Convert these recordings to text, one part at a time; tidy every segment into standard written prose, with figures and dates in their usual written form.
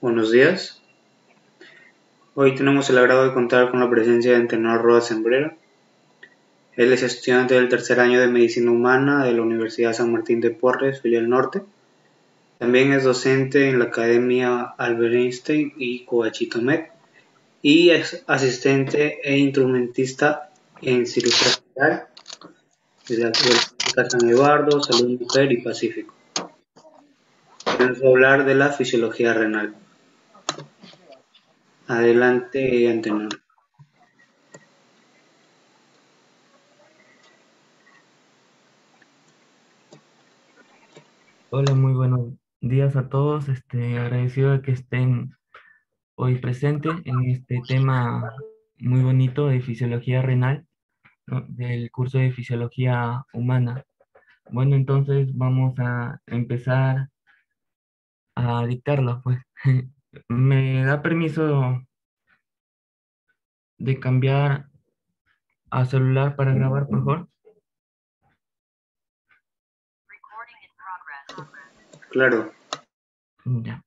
Buenos días. Hoy tenemos el agrado de contar con la presencia de Antenor Rodas Sembrera. Él es estudiante del tercer año de Medicina Humana de la Universidad San Martín de Porres, filial Norte. También es docente en la Academia Albert Einstein y Coachito Med y es asistente e instrumentista en cirugía general de la Clínica San Eduardo, Salud Mujer y Pacífico. Él nos va a hablar de la fisiología renal. Adelante, Antenor. Hola, muy buenos días a todos. Agradecido de que estén hoy presentes en este tema muy bonito de fisiología renal, ¿no? Del curso de fisiología humana. Bueno, entonces vamos a empezar a dictarlo, pues. ¿Me da permiso de cambiar a celular para grabar, por favor? Claro. Ya.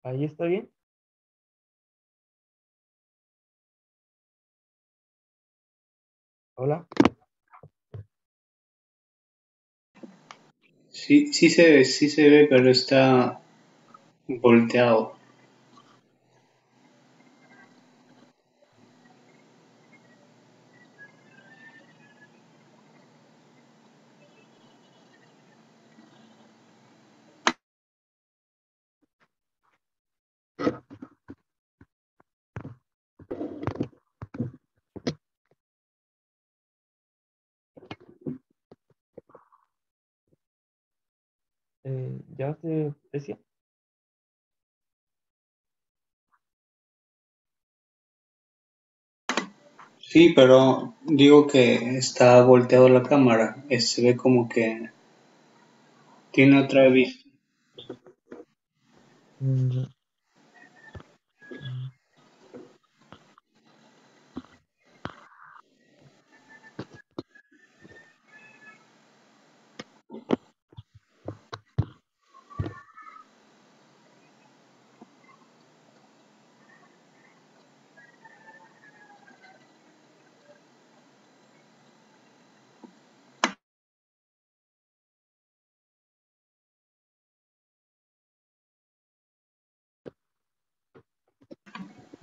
¿Ahí está bien? Hola. Sí, sí se ve, pero está volteado. ¿Ya se decía? Sí, pero digo que está volteado la cámara. Se ve como que tiene otra vista. Ya.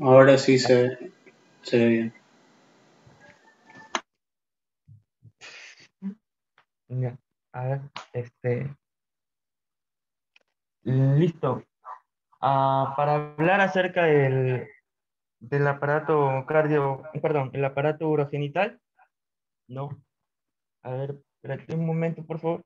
Ahora sí se ve bien. Ya, a ver, listo. Para hablar acerca del aparato perdón, el aparato urogenital, ¿no? A ver, espérate un momento, por favor.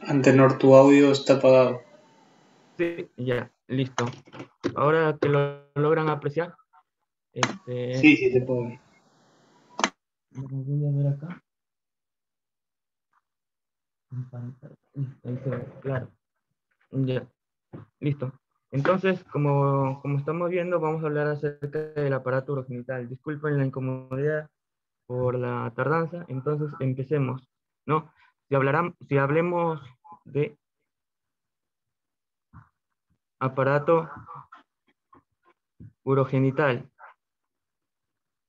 Antenor, tu audio está apagado. Sí, ya, listo. Ahora que lo logran apreciar, Sí, sí, te puedo ver. lo voy a ver acá. En pantalla. Ahí se ve, claro. Ya, listo. Entonces, como estamos viendo, vamos a hablar acerca del aparato urogenital. Disculpen la incomodidad por la tardanza. Entonces, empecemos, ¿no? Si hablemos de aparato urogenital,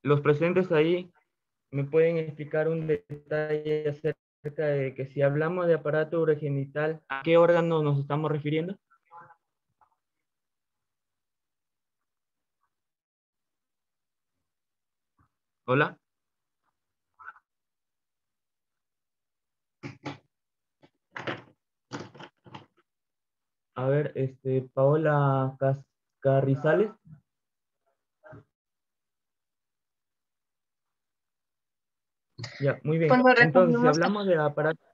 los presentes ahí me pueden explicar un detalle acerca de que si hablamos de aparato urogenital, ¿a qué órgano nos estamos refiriendo? Hola. A ver, Paola Carrizales. Ya, muy bien. Pues nos Entonces, si referimos hablamos de aparato,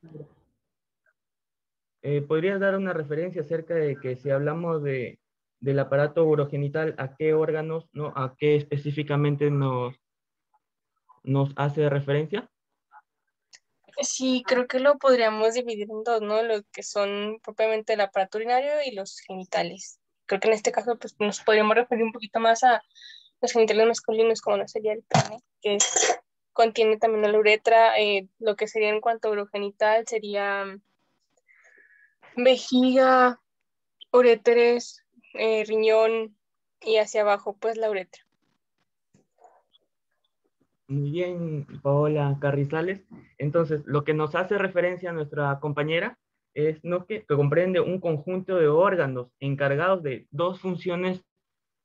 ¿podrías dar una referencia acerca de que si hablamos del aparato urogenital, a qué órganos, no, a qué específicamente nos hace referencia? sí, creo que lo podríamos dividir en dos, ¿no? Lo que son propiamente el aparato urinario y los genitales. Creo que en este caso pues, nos podríamos referir un poquito más a los genitales masculinos, como no sería el pene, que contiene también la uretra. Lo que sería en cuanto a urogenital sería vejiga, uréteres, riñón y hacia abajo pues la uretra. Muy bien, Paola Carrizales. Entonces, lo que nos hace referencia a nuestra compañera es, ¿no?, que comprende un conjunto de órganos encargados de dos funciones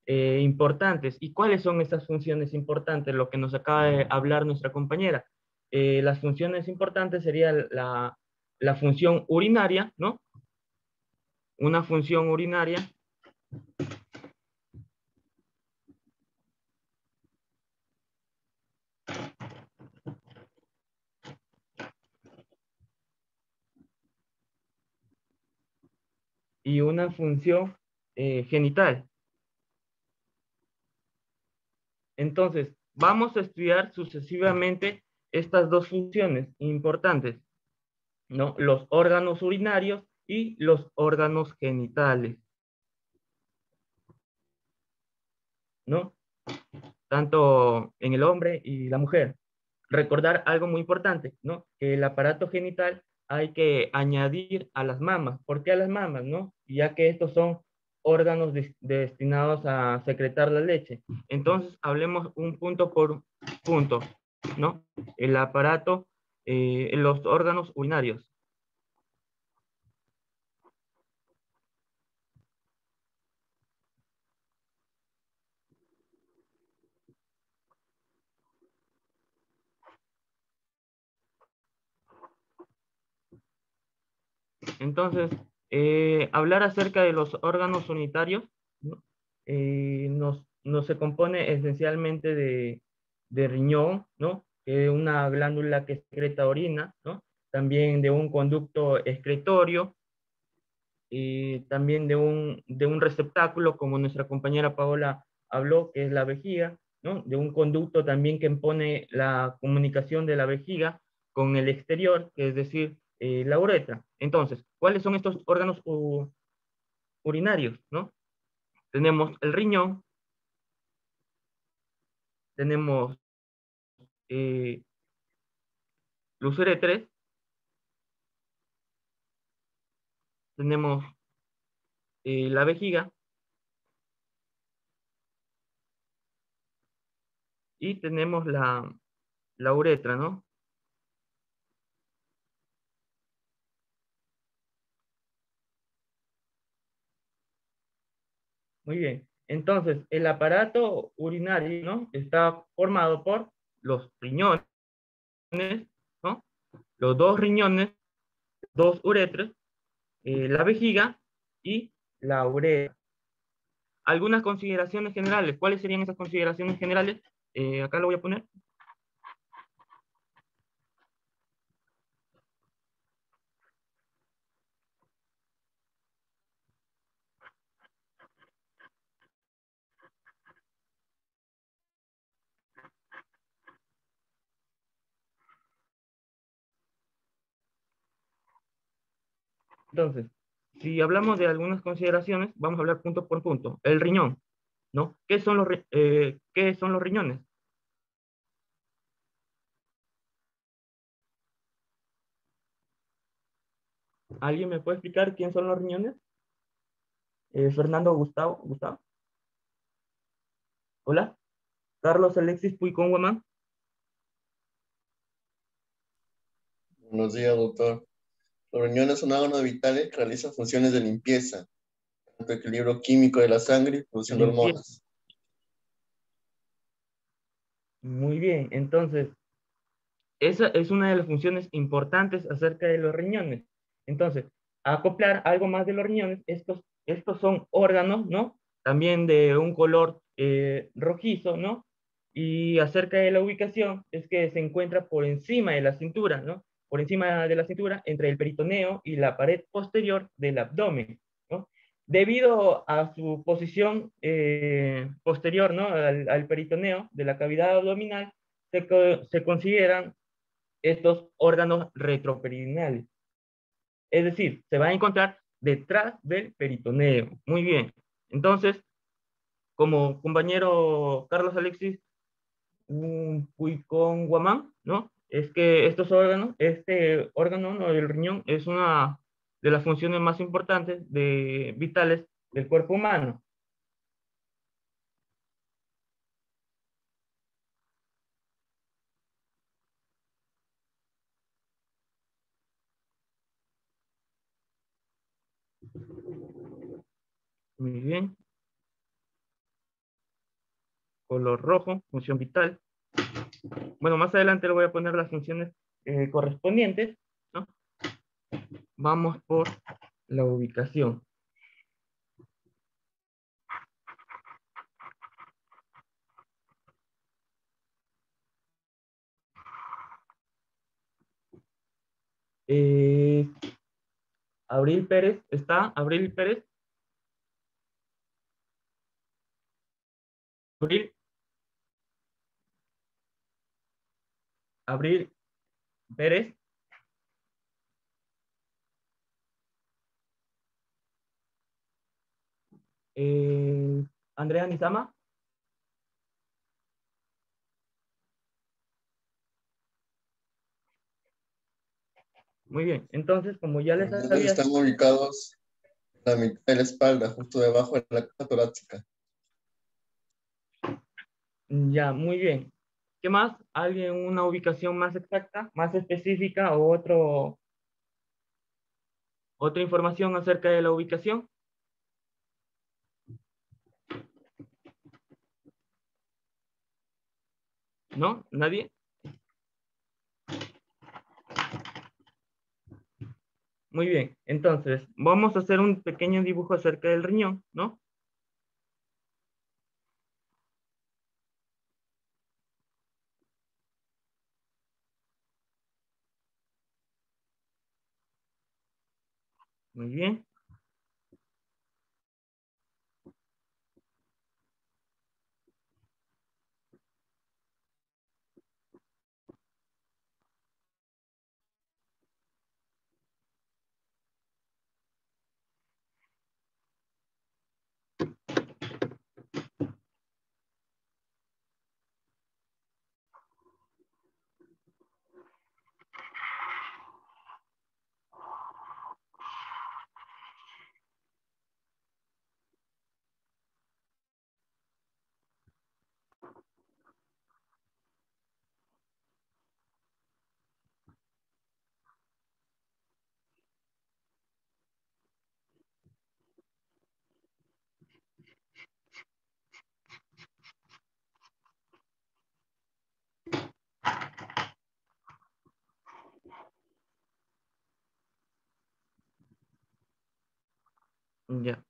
importantes. ¿Y cuáles son esas funciones importantes? Lo que nos acaba de hablar nuestra compañera. Las funciones importantes serían la función urinaria, ¿no? Una función urinaria y una función genital. Entonces, vamos a estudiar sucesivamente estas dos funciones importantes, ¿no? Los órganos urinarios y los órganos genitales, ¿no? Tanto en el hombre y la mujer. Recordar algo muy importante, ¿no? Que el aparato genital hay que añadir a las mamas. ¿Por qué a las mamas, no? Ya que estos son órganos destinados a secretar la leche. Entonces, hablemos un punto por punto, ¿no? El aparato, los órganos urinarios. Entonces, hablar acerca de los órganos unitarios, ¿no? Nos se compone esencialmente de riñón, ¿no? Que es una glándula que excreta orina, ¿no? También de un conducto excretorio, también de un receptáculo, como nuestra compañera Paola habló, que es la vejiga, ¿no? De un conducto también que impone la comunicación de la vejiga con el exterior, que es decir, la uretra. Entonces, ¿cuáles son estos órganos urinarios, ¿no? Tenemos el riñón, tenemos eh, los uretres, tenemos la vejiga y tenemos la uretra, ¿no? Muy bien. Entonces, el aparato urinario, ¿no? Está formado por los riñones, ¿no? Los dos riñones, dos uretras, la vejiga y la uretra. Algunas consideraciones generales. ¿Cuáles serían esas consideraciones generales? Acá lo voy a poner. Entonces, si hablamos de algunas consideraciones, vamos a hablar punto por punto. El riñón, ¿no? ¿Qué son los riñones? ¿Alguien me puede explicar quién son los riñones? Fernando, Gustavo. Hola. Carlos Alexis Puy Guamán. Buenos días, doctor. Los riñones son órganos vitales que realizan funciones de limpieza, tanto equilibrio químico de la sangre y produciendo Limpieza. hormonas. Muy bien. Entonces, esa es una de las funciones importantes acerca de los riñones. Entonces, acoplar algo más de los riñones, estos son órganos, ¿no? También de un color rojizo, ¿no? Y acerca de la ubicación, es que se encuentra por encima de la cintura, ¿no? Por encima de la cintura, entre el peritoneo y la pared posterior del abdomen, ¿no? Debido a su posición posterior, ¿no? Al peritoneo de la cavidad abdominal, se consideran estos órganos retroperinales. Es decir, se va a encontrar detrás del peritoneo. Muy bien. Entonces, como compañero Carlos Alexis Puicón Guamán, ¿no? Es que este órgano, ¿no? del riñón, es una de las funciones más importantes vitales del cuerpo humano. Muy bien. Color rojo, función vital. Bueno, más adelante le voy a poner las funciones correspondientes, ¿no? Vamos por la ubicación. Eh, Abril Pérez, ¿está? Abril Pérez. Abril, Abril Pérez. Andrea Nizama. Muy bien, entonces, como ya Los les riñones había... están ubicados en la mitad de la espalda, justo debajo de la caja torácica. Ya, muy bien. ¿Qué más? ¿Alguien una ubicación más exacta, más específica o otra información acerca de la ubicación? ¿No? ¿Nadie? Muy bien, entonces vamos a hacer un pequeño dibujo acerca del riñón, ¿no? Muy bien. Ya.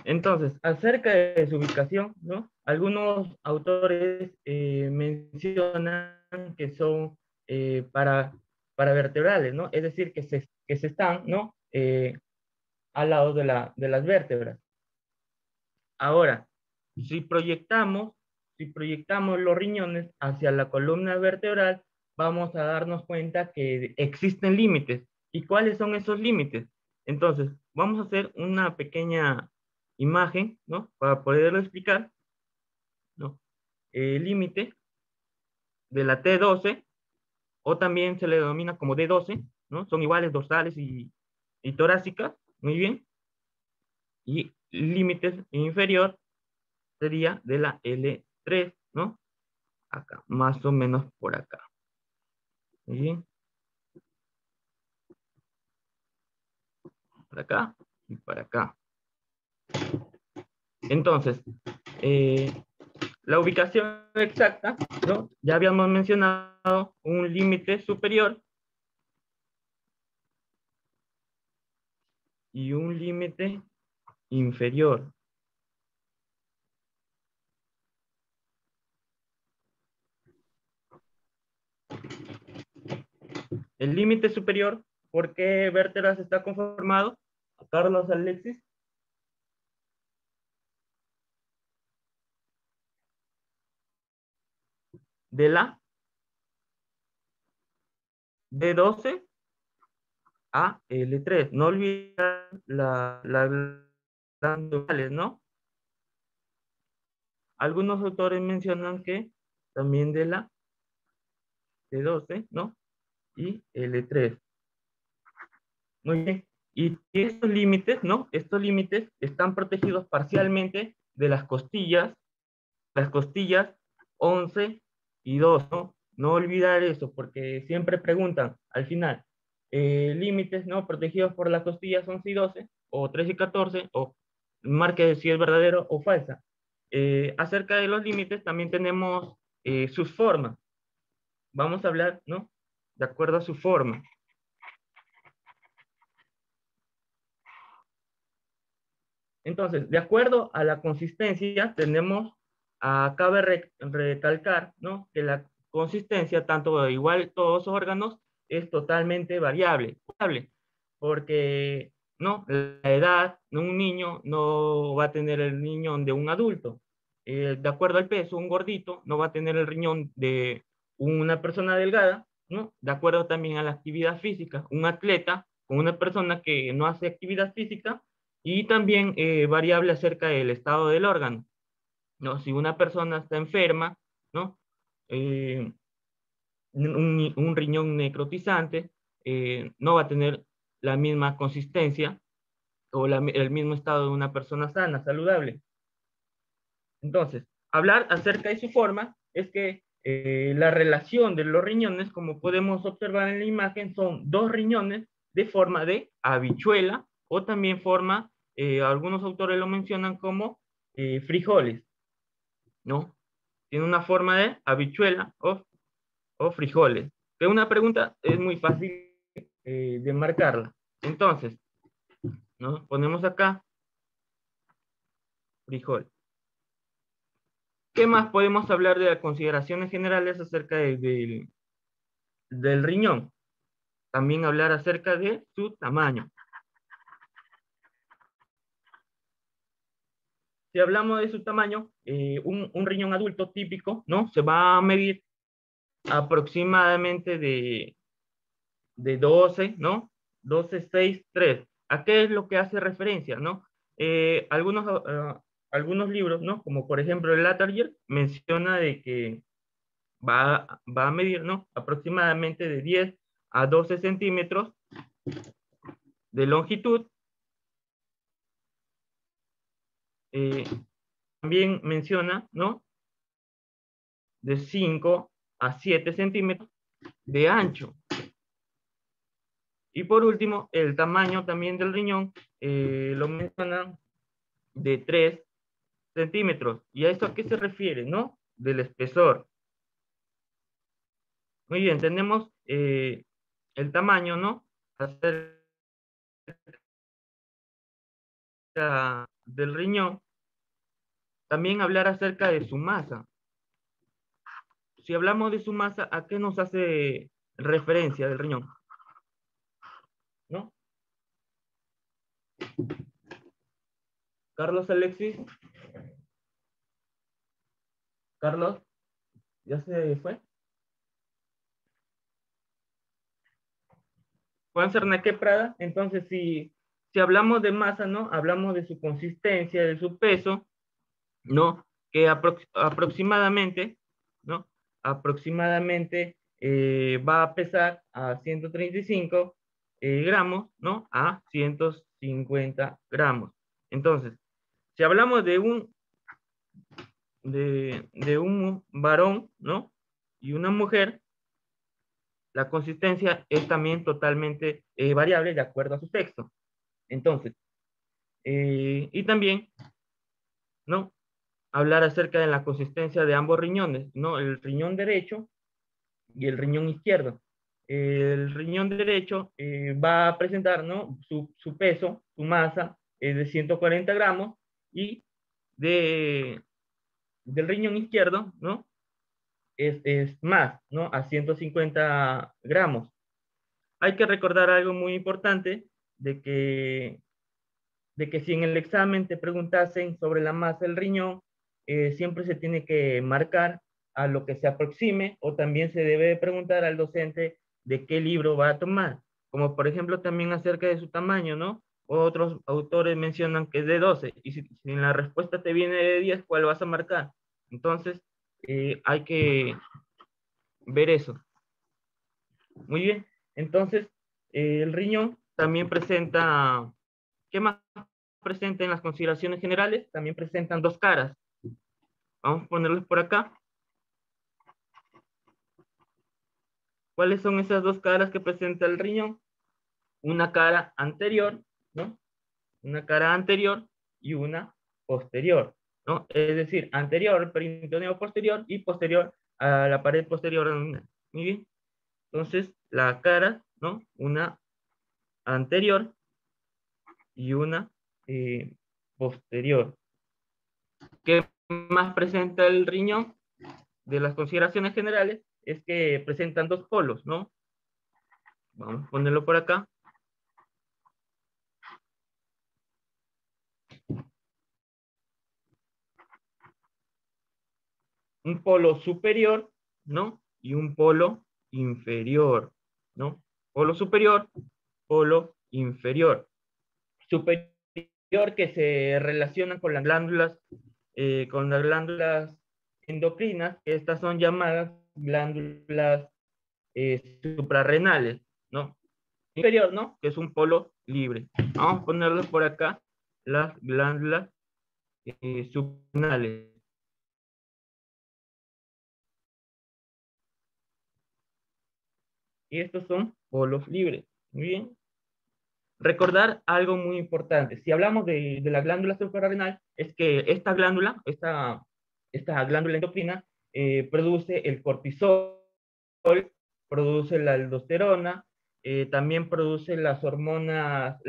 Entonces, acerca de su ubicación, ¿no? Algunos autores mencionan que son para vertebrales, ¿no? Es decir, que se están, ¿no? Al lado de las vértebras. Ahora, si proyectamos los riñones hacia la columna vertebral, vamos a darnos cuenta que existen límites. ¿Y cuáles son esos límites? Entonces, vamos a hacer una pequeña imagen, ¿no? Para poderlo explicar, ¿no? El límite de la T12, o también se le denomina como D12, ¿no? Son iguales dorsales y torácicas, muy bien. Y límites inferior sería de la L3, ¿no? Acá, más o menos por acá. Muy bien. Por acá y para acá. Entonces, la ubicación exacta, ¿no? Ya habíamos mencionado un límite superior y un límite inferior. El límite superior, ¿por qué vértebras está conformado? Carlos Alexis. De la D12 a L3. No olvidar las glándulas, ¿no? Algunos autores mencionan que también de la D12, ¿no? Y L3. Muy bien. Y estos límites, ¿no? Estos límites están protegidos parcialmente de las costillas 11 y 2, ¿no? No olvidar eso, porque siempre preguntan al final, límites, ¿no? Protegidos por las costillas 11 y 12, o 13 y 14, o marque si es verdadero o falsa. Acerca de los límites también tenemos sus formas. Vamos a hablar, ¿no? De acuerdo a su forma. Entonces, de acuerdo a la consistencia, cabe recalcar, ¿no? Que la consistencia, tanto igual todos los órganos, es totalmente variable, porque, ¿no? La edad de un niño no va a tener el riñón de un adulto. De acuerdo al peso, un gordito no va a tener el riñón de una persona delgada, ¿no? De acuerdo también a la actividad física, un atleta con una persona que no hace actividad física, y también variable acerca del estado del órgano, ¿no? Si una persona está enferma, ¿no? Eh, un riñón necrotizante no va a tener la misma consistencia o el mismo estado de una persona sana, saludable. Entonces, hablar acerca de su forma es que la relación de los riñones, como podemos observar en la imagen, son dos riñones de forma de habichuela, o también forma, algunos autores lo mencionan como frijoles, ¿no? Tiene una forma de habichuela o frijoles. Que una pregunta es muy fácil de marcarla. Entonces, ¿no? Ponemos acá frijol. ¿Qué más podemos hablar de las consideraciones generales acerca del riñón? También hablar acerca de su tamaño. Si hablamos de su tamaño, un riñón adulto típico, ¿no? Se va a medir aproximadamente de 12, ¿no? 12, 6, 3. ¿A qué es lo que hace referencia, no? Algunos libros, ¿no? Como por ejemplo el Latarger, menciona de que va a medir, ¿no? Aproximadamente de 10 a 12 centímetros de longitud. Eh, También menciona, ¿no? De 5 a 7 centímetros de ancho. Y por último, el tamaño también del riñón lo menciona de 3 centímetros. ¿Y a esto a qué se refiere, no? Del espesor. Muy bien, tenemos el tamaño, ¿no? Acerca del riñón, también hablar acerca de su masa. Si hablamos de su masa, ¿a qué nos hace referencia del riñón? ¿No? Carlos Alexis. Carlos, ¿ya se fue? Juan Cernaque Prada. Entonces, si hablamos de masa, ¿no? Hablamos de su consistencia, de su peso, ¿no? Que aproximadamente, ¿no? Aproximadamente va a pesar a 135 gramos, ¿no? A 150 gramos. Entonces, si hablamos de un varón, ¿no? Y una mujer, la consistencia es también totalmente variable de acuerdo a su sexo. Entonces, y también, ¿no? Hablar acerca de la consistencia de ambos riñones, ¿no? El riñón derecho y el riñón izquierdo. El riñón derecho va a presentar, ¿no? Su peso, su masa es de 140 gramos y del riñón izquierdo, ¿no? Es más, ¿no? A 150 gramos. Hay que recordar algo muy importante de que si en el examen te preguntasen sobre la masa del riñón, siempre se tiene que marcar a lo que se aproxime o también se debe preguntar al docente de qué libro va a tomar, como por ejemplo también acerca de su tamaño, ¿no? Otros autores mencionan que es de 12 y si en la respuesta te viene de 10, ¿cuál vas a marcar? Entonces, hay que ver eso. Muy bien, entonces el riñón también presenta, ¿qué más presenta en las consideraciones generales? También presentan dos caras. Vamos a ponerlos por acá. ¿Cuáles son esas dos caras que presenta el riñón? Una cara anterior, ¿no? Una cara anterior y una posterior, ¿no? Es decir, anterior, peritoneo posterior y posterior a la pared posterior. Muy bien. Entonces, la cara, ¿no? Una anterior y una posterior. ¿Qué más presenta el riñón? De las consideraciones generales es que presentan dos polos, ¿no? Vamos a ponerlo por acá. Un polo superior, ¿no? Y un polo inferior, ¿no? Polo superior, polo inferior. Superior que se relaciona con las glándulas endocrinas, que estas son llamadas glándulas suprarrenales, ¿no? Inferior, ¿no? Que es un polo libre. Vamos a ponerlo por acá, las glándulas suprarrenales. Y estos son polos libres. Muy bien. Recordar algo muy importante. Si hablamos de la glándula suprarrenal, es que esta glándula endocrina produce el cortisol, produce la aldosterona, también produce las hormonas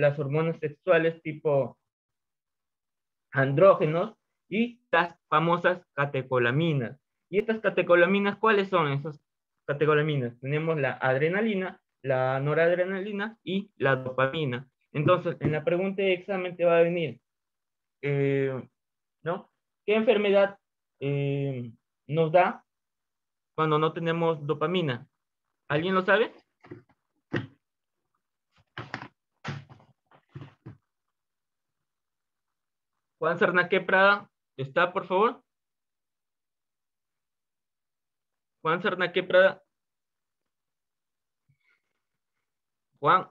sexuales tipo andrógenos y las famosas catecolaminas. ¿Y estas catecolaminas cuáles son esas catecolaminas? Tenemos la adrenalina, la noradrenalina y la dopamina. Entonces, en la pregunta de examen te va a venir, ¿no? ¿Qué enfermedad nos da cuando no tenemos dopamina? ¿Alguien lo sabe? Juan Cernaque Prada, ¿está, por favor? Juan Cernaque Prada. Juan.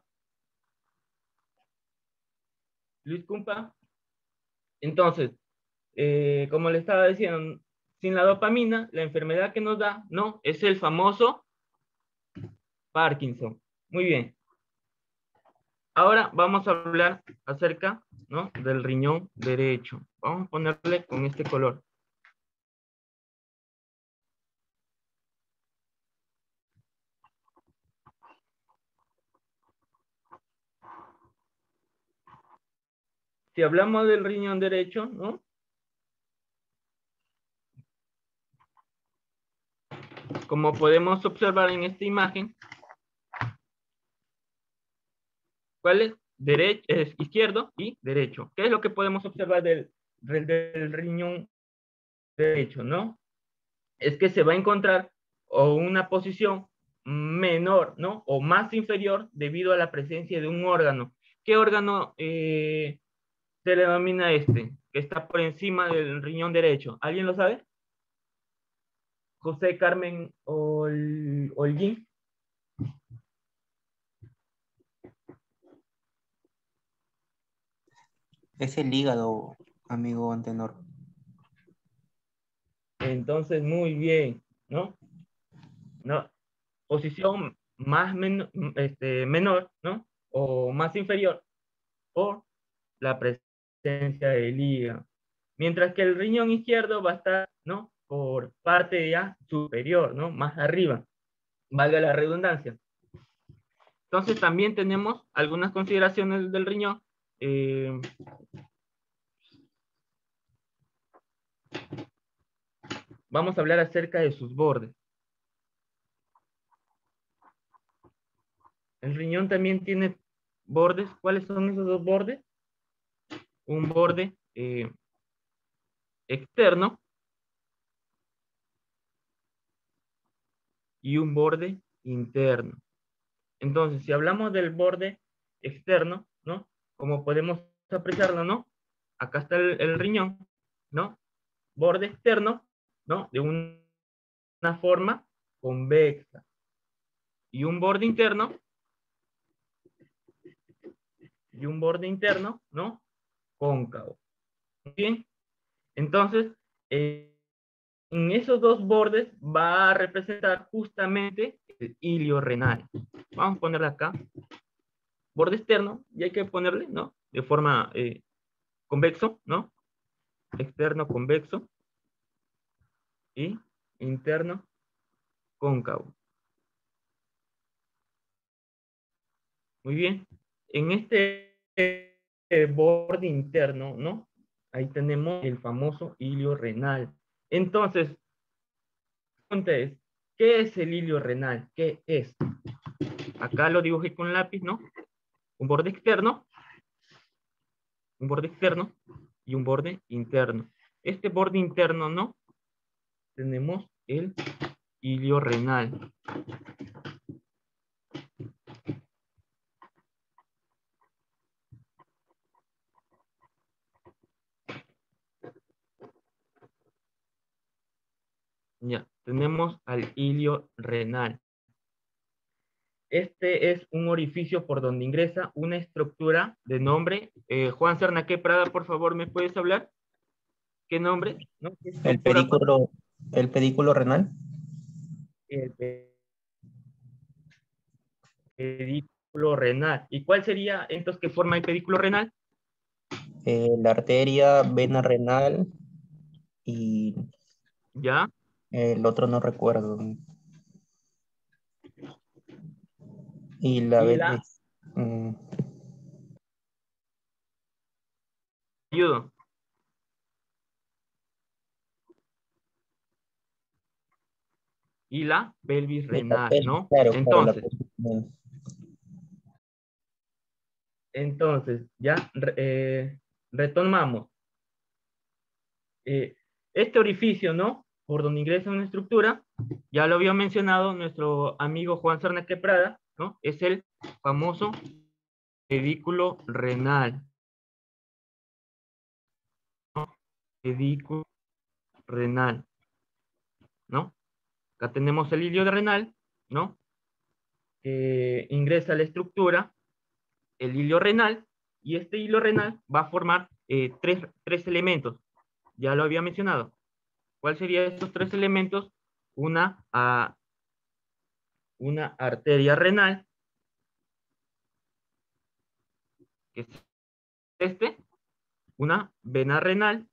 Luis Cumpa. Entonces, como le estaba diciendo, sin la dopamina, la enfermedad que nos da, no, es el famoso Parkinson. Muy bien. Ahora vamos a hablar acerca, ¿no? Del riñón derecho. Vamos a ponerle con este color. si hablamos del riñón derecho, ¿no? Como podemos observar en esta imagen, ¿cuál es? Derecho, es izquierdo y derecho. ¿Qué es lo que podemos observar del riñón derecho, no? Es que se va a encontrar o una posición menor, ¿no? O más inferior debido a la presencia de un órgano. ¿Qué órgano se le denomina este? Que está por encima del riñón derecho. ¿Alguien lo sabe? José Carmen Holguín. Es el hígado, amigo Antenor. Entonces, muy bien, ¿no? ¿No? Posición más menor, ¿no? O más inferior por la presencia del hígado. Mientras que el riñón izquierdo va a estar, ¿no? Por parte ya superior, ¿no? Más arriba, valga la redundancia. Entonces también tenemos algunas consideraciones del riñón. Vamos a hablar acerca de sus bordes. El riñón también tiene bordes. ¿Cuáles son esos dos bordes? Un borde externo y un borde interno. Entonces, si hablamos del borde externo, ¿no? Como podemos apreciarlo, ¿no? Acá está el riñón, ¿no? Borde externo, ¿no? De una forma convexa. Y un borde interno, ¿no? Cóncavo. Bien, entonces, en esos dos bordes va a representar justamente el ilio renal. Vamos a ponerle acá, borde externo, y hay que ponerle, ¿no? De forma convexo, ¿no? Externo convexo y interno cóncavo. Muy bien. En este borde interno, ¿no? Ahí tenemos el famoso ilio renal. Entonces, pregunta es, ¿qué es el ilio renal? ¿Qué es? Acá lo dibujé con lápiz, ¿no? Un borde externo y un borde interno. Este borde interno, ¿no? Tenemos el ilio renal. Ya, tenemos al ilio renal. Este es un orificio por donde ingresa una estructura de nombre. Juan Cernaque Prada, por favor, ¿me puedes hablar? ¿Qué nombre? ¿No? ¿Qué estructura? El pedículo renal. El pedículo renal. ¿Y cuál sería entonces qué forma el pedículo renal? La arteria, vena renal y ¿Ya? el otro no recuerdo. Y la Y vena la es, mm, ayudo. Y la pelvis y la renal, pelvis, ¿no? claro, claro, la Entonces, pelvis renal. ya retomamos. Este orificio, ¿no? Por donde ingresa una estructura, ya lo había mencionado nuestro amigo Juan Cernaque Prada, ¿no? Es el famoso pedículo renal. ¿No? Pedículo renal, ¿no? Acá tenemos el ilio renal, ¿no? Que ingresa a la estructura, el ilio renal, y este hilo renal va a formar tres elementos. Ya lo había mencionado. ¿Cuáles serían estos tres elementos? Una arteria renal, que es una vena renal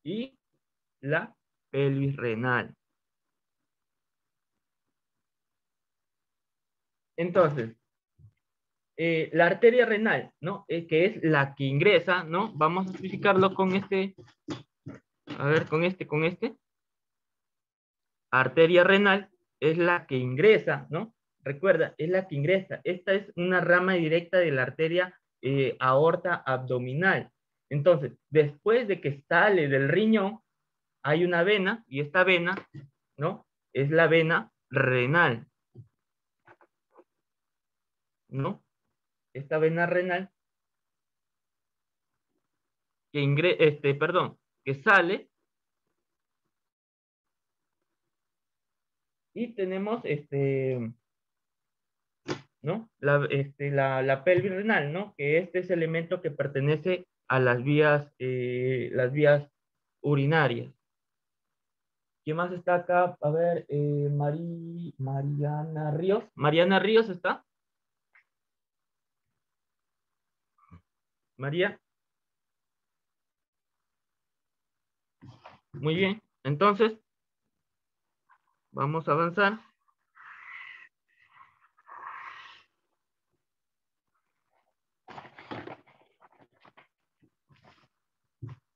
y la pelvis renal. Entonces, la arteria renal, ¿no? Que es la que ingresa, ¿no? Vamos a explicarlo con este, a ver, con este. Arteria renal es la que ingresa, ¿no? Recuerda, es la que ingresa. Esta es una rama directa de la arteria aorta abdominal. Entonces, después de que sale del riñón, hay una vena, y esta vena, ¿no? Es la vena renal, ¿no? Esta vena renal que sale, y tenemos ¿no? La pelvis renal, ¿no? Que este es el elemento que pertenece a las vías urinarias. ¿Quién más está acá? A ver, Mariana Ríos. ¿Mariana Ríos está? María. Muy bien. Entonces, vamos a avanzar.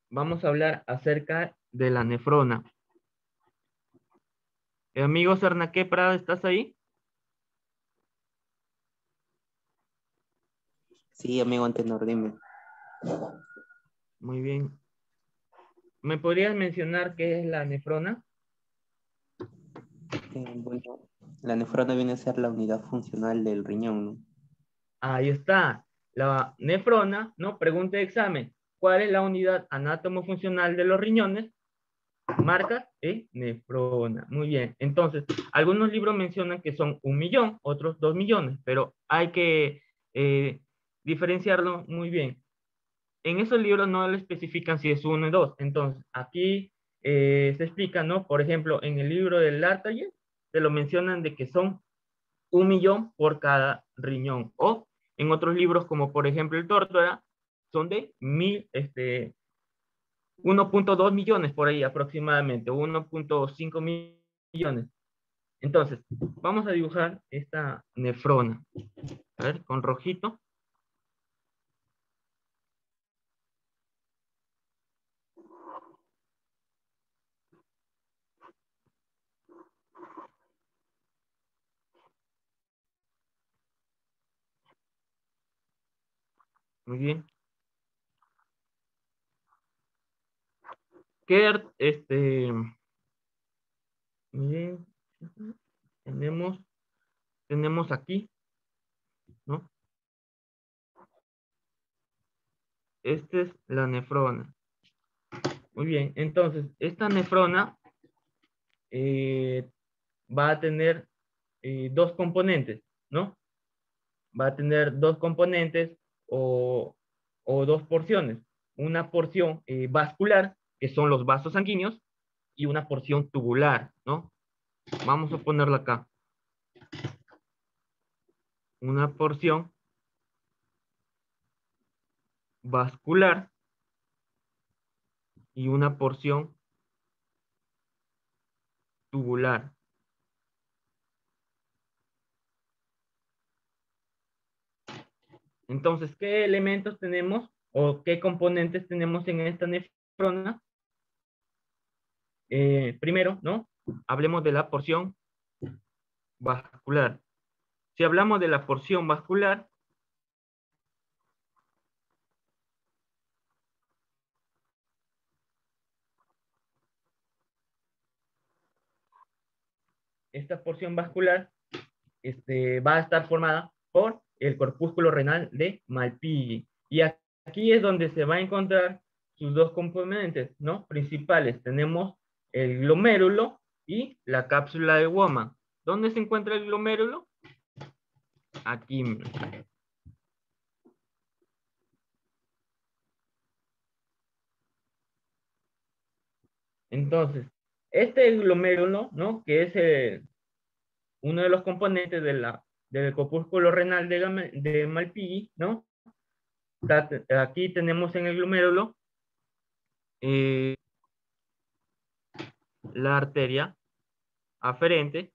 Vamos a hablar acerca de la nefrona. Amigo Sarnaque Prada, ¿estás ahí? Sí, amigo Antenor, dime. Muy bien. ¿Me podrías mencionar qué es la nefrona? Bueno, la nefrona viene a ser la unidad funcional del riñón, ¿no? Ahí está. La nefrona, ¿no? Pregunta de examen. ¿Cuál es la unidad anátomo-funcional de los riñones? Marca nefrona. Muy bien. Entonces, algunos libros mencionan que son 1.000.000, otros 2.000.000, pero hay que diferenciarlo muy bien. En esos libros no le especifican si es 1 o 2. Entonces, aquí se explica, ¿no? Por ejemplo, en el libro del Lartayer, te lo mencionan de que son 1.000.000 por cada riñón. O en otros libros, como por ejemplo el Tórtora, son de 1.2 millones por ahí aproximadamente, 1.5 millones. Entonces, vamos a dibujar esta nefrona. A ver, con rojito. Muy bien. ¿Qué, muy bien. Tenemos aquí, ¿no? Esta es la nefrona. Muy bien, entonces, esta nefrona va a tener dos componentes, ¿no? Va a tener dos componentes o dos porciones. Una porción vascular, que son los vasos sanguíneos, y una porción tubular, ¿no? Vamos a ponerla acá. Una porción vascular y una porción tubular. Entonces, ¿qué elementos tenemos o qué componentes tenemos en esta nefrona? Primero, ¿no? Hablemos de la porción vascular. Si hablamos de la porción vascular, esta porción vascular va a estar formada por el corpúsculo renal de Malpighi. Y aquí es donde se va a encontrar sus dos componentes, ¿no? Principales. Tenemos el glomérulo y la cápsula de Woman. ¿Dónde se encuentra el glomérulo? Aquí. Entonces, este glomérulo, ¿no? Que es uno de los componentes del corpúsculo renal de Malpighi, ¿no? Aquí tenemos en el glomérulo eh, la arteria aferente.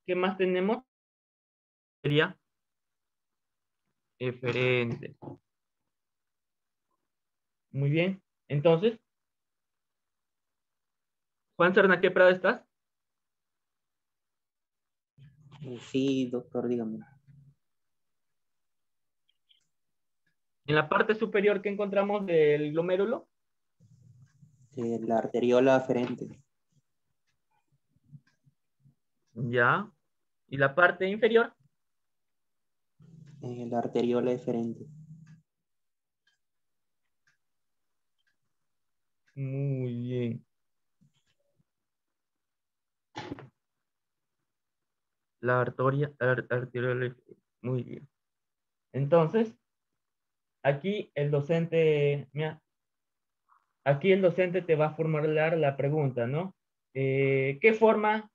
¿Qué más tenemos? Arteria eferente. Muy bien. Entonces, Juan Serna, ¿qué Prada estás? Sí, doctor, dígame. En la parte superior que encontramos del glomérulo. La arteriola aferente. Ya. ¿Y la parte inferior? La arteriola eferente. Muy bien. La arteriola. Muy bien. Entonces, aquí el docente, mira, aquí el docente te va a formular la pregunta, ¿no? ¿Qué forma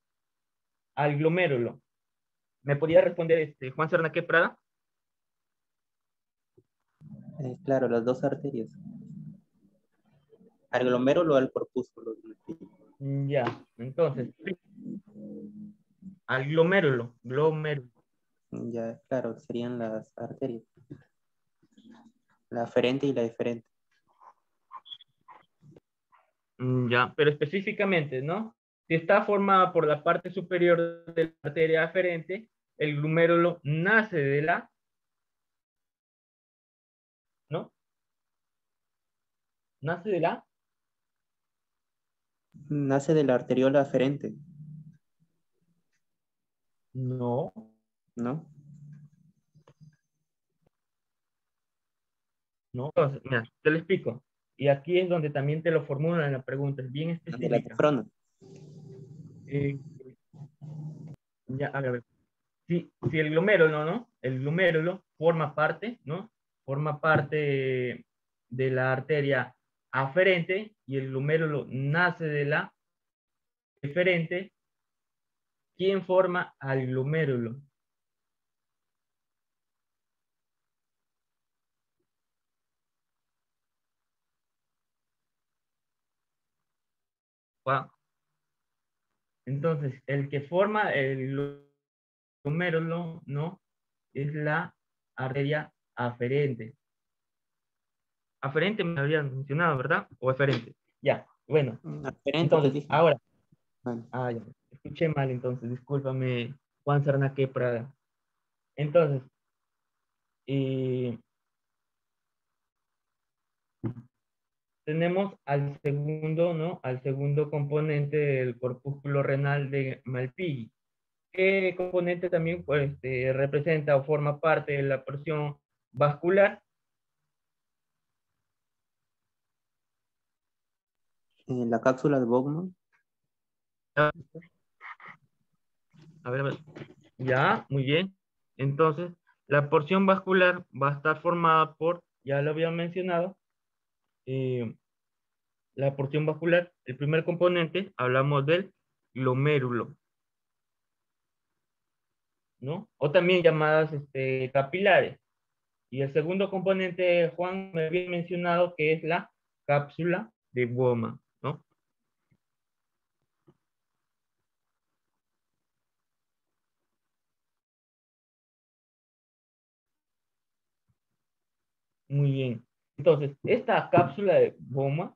al glomérulo? ¿Me podría responder Juan Sernaque Prada? Claro, las dos arterias. Al glomérulo o al corpúsculo. Ya, entonces, al glomérulo, glomérulo. Ya, claro, serían las arterias. La aferente y la eferente. Ya, pero específicamente, ¿no? Si está formada por la parte superior de la arteria aferente, el glomérulo nace de la, ¿no? Nace de la, Nace de la arteriola aferente, no, ¿no? no. Entonces, mira, te lo explico. Y aquí es donde también te lo formulan en la pregunta, es bien De la específica. tefrona. Eh, ya, a ver, si el glomérulo, ¿no? El glomérulo forma parte, ¿no? Forma parte de la arteria aferente y el glomérulo nace de la eferente. ¿Quién forma al glomérulo? Juan. Entonces, el que forma el glomérulo, ¿no? Es la arteria aferente. Aferente me habían mencionado, ¿verdad? O eferente. Ya, bueno. Aferente, pues Entonces, dije. ahora, Bueno, ya, escuché mal entonces, discúlpame, Juan Sarnaque Prada. Entonces, tenemos al segundo, ¿no? Al segundo componente del corpúsculo renal de Malpighi. ¿Qué componente también pues, representa o forma parte de la porción vascular? la cápsula de Bowman. A ver. Ya, muy bien. Entonces, la porción vascular va a estar formada por, ya lo había mencionado, eh, la porción vascular, el primer componente, hablamos del glomérulo, ¿no? O también llamadas capilares. Y el segundo componente, Juan me había mencionado que es la cápsula de Bowman, ¿no? Muy bien. Entonces, esta cápsula de Bowman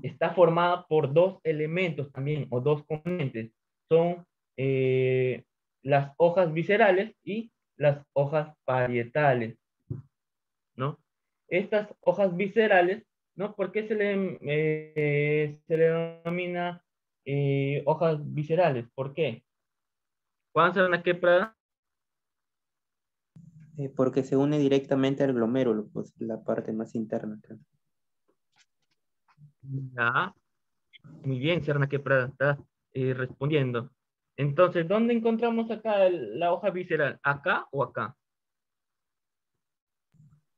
está formada por dos elementos también, o dos componentes. Son las hojas viscerales y las hojas parietales, ¿no? Estas hojas viscerales, ¿no? ¿Por qué se le denomina hojas viscerales? ¿Por qué? ¿Cuándo se van a qué Prada? Porque se une directamente al glomérulo, pues la parte más interna. Claro. Ya, muy bien, Serna que Prada está respondiendo. Entonces, ¿dónde encontramos acá la hoja visceral? ¿Acá o acá?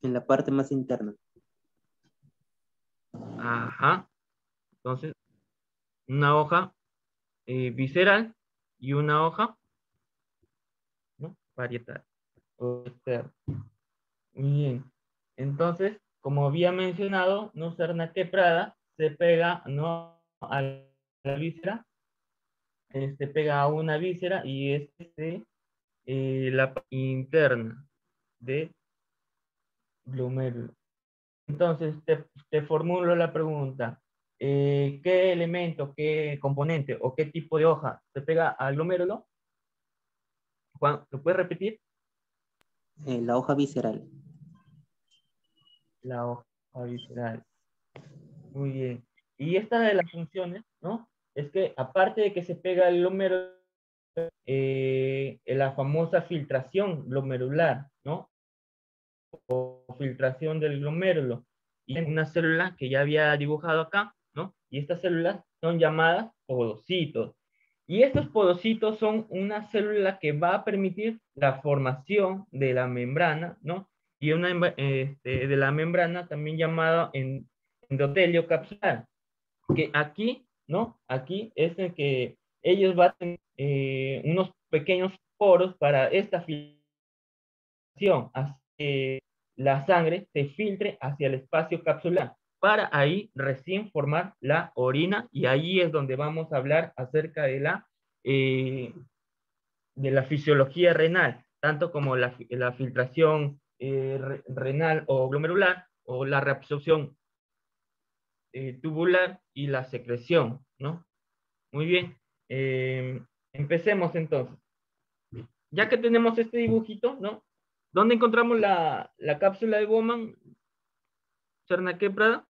En la parte más interna. Ajá. Entonces, una hoja visceral y una hoja, ¿no? Parietal. O externa. Muy bien. Entonces, como había mencionado, no Serna quebrada se pega, ¿no? A la víscera, pega a una víscera y es la interna de glomérulo. Entonces, te formulo la pregunta. ¿Qué elemento, qué componente o qué tipo de hoja se pega al glomérulo? Juan, ¿lo puedes repetir? La hoja visceral. La hoja visceral. Muy bien. Y esta de las funciones, ¿no? Es que aparte de que se pega el glomérulo, la famosa filtración glomerular, ¿no? O filtración del glomérulo. Y una célula que ya había dibujado acá, ¿no? Y estas células son llamadas podocitos. Y estos podocitos son una célula que va a permitir la formación de la membrana, ¿no? Y de la membrana también llamada endotelio capsular, que aquí, ¿no? Aquí es el que ellos van a tener unos pequeños poros para esta filtración, así que la sangre se filtre hacia el espacio capsular, para ahí recién formar la orina, y ahí es donde vamos a hablar acerca de la fisiología renal, tanto como la filtración renal o glomerular, o la reabsorción tubular y la secreción, ¿no? Muy bien. Empecemos entonces. Ya que tenemos este dibujito, ¿no? ¿Dónde encontramos la cápsula de Bowman, Cernaque Prada?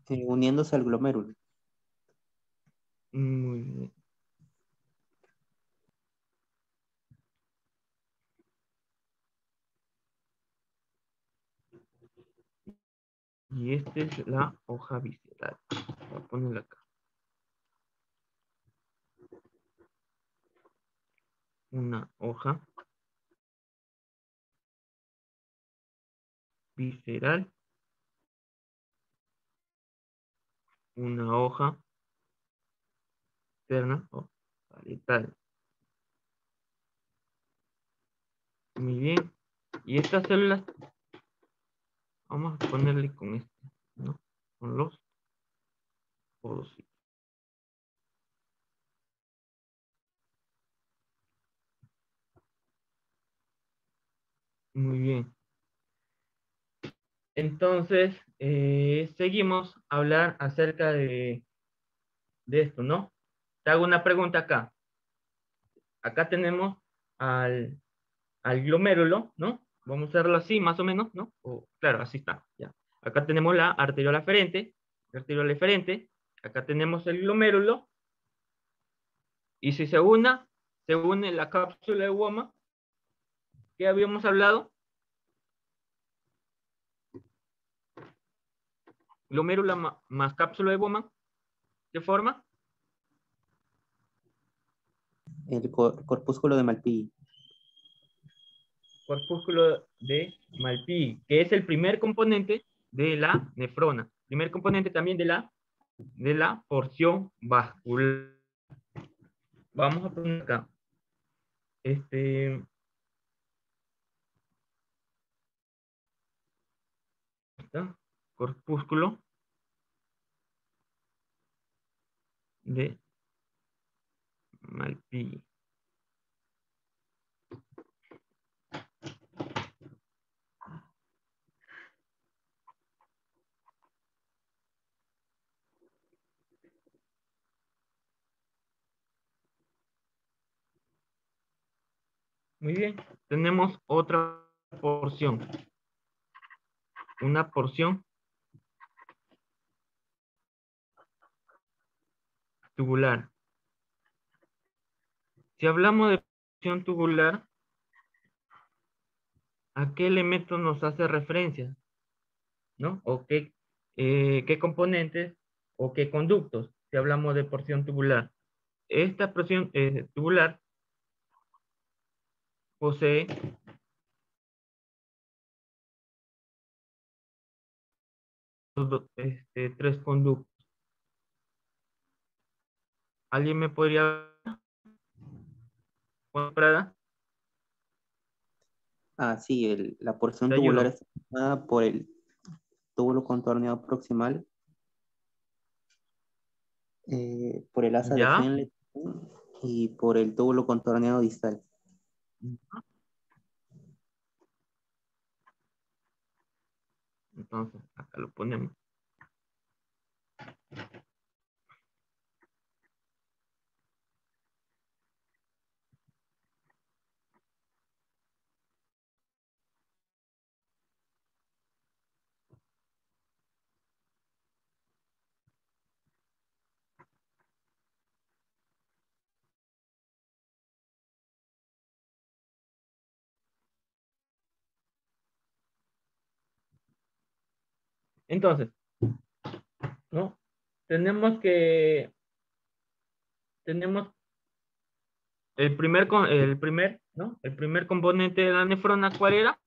Uniéndose al glomérulo. Muy bien. Y esta es la hoja visceral. Voy a ponerla acá. Una hoja visceral. Una hoja externa o parietal. Muy bien. Y estas células, vamos a ponerle con esto, ¿no? Con los podocitos. Muy bien. Entonces, seguimos a hablar acerca de esto, ¿no? Te hago una pregunta acá. Acá tenemos al, al glomérulo, ¿no? Vamos a hacerlo así, más o menos, ¿no? Claro, así está, ya. Acá tenemos la arteriola eferente, acá tenemos el glomérulo, y si se une la cápsula de Bowman, ¿qué habíamos hablado? Glomérulo más cápsula de Bowman, ¿qué forma? El corpúsculo de Malpighi. Corpúsculo de Malpighi, que es el primer componente de la nefrona, primer componente también de la porción vascular. Vamos a poner acá. Está, corpúsculo de Malpighi. Muy bien, tenemos otra porción. Una porción tubular. Si hablamos de porción tubular, ¿a qué elemento nos hace referencia? ¿No? ¿O qué componentes o qué conductos si hablamos de porción tubular? Esta porción tubular posee tres conductos. ¿Alguien me podría Prada? Sí, la porción Te tubular ayudo. está formada por el túbulo contorneado proximal, por el asa de ¿Ya? Henle y por el túbulo contorneado distal. Entonces, acá lo ponemos. Entonces, ¿no? Tenemos ¿no? El primer componente de la nefrona, ¿cuál era?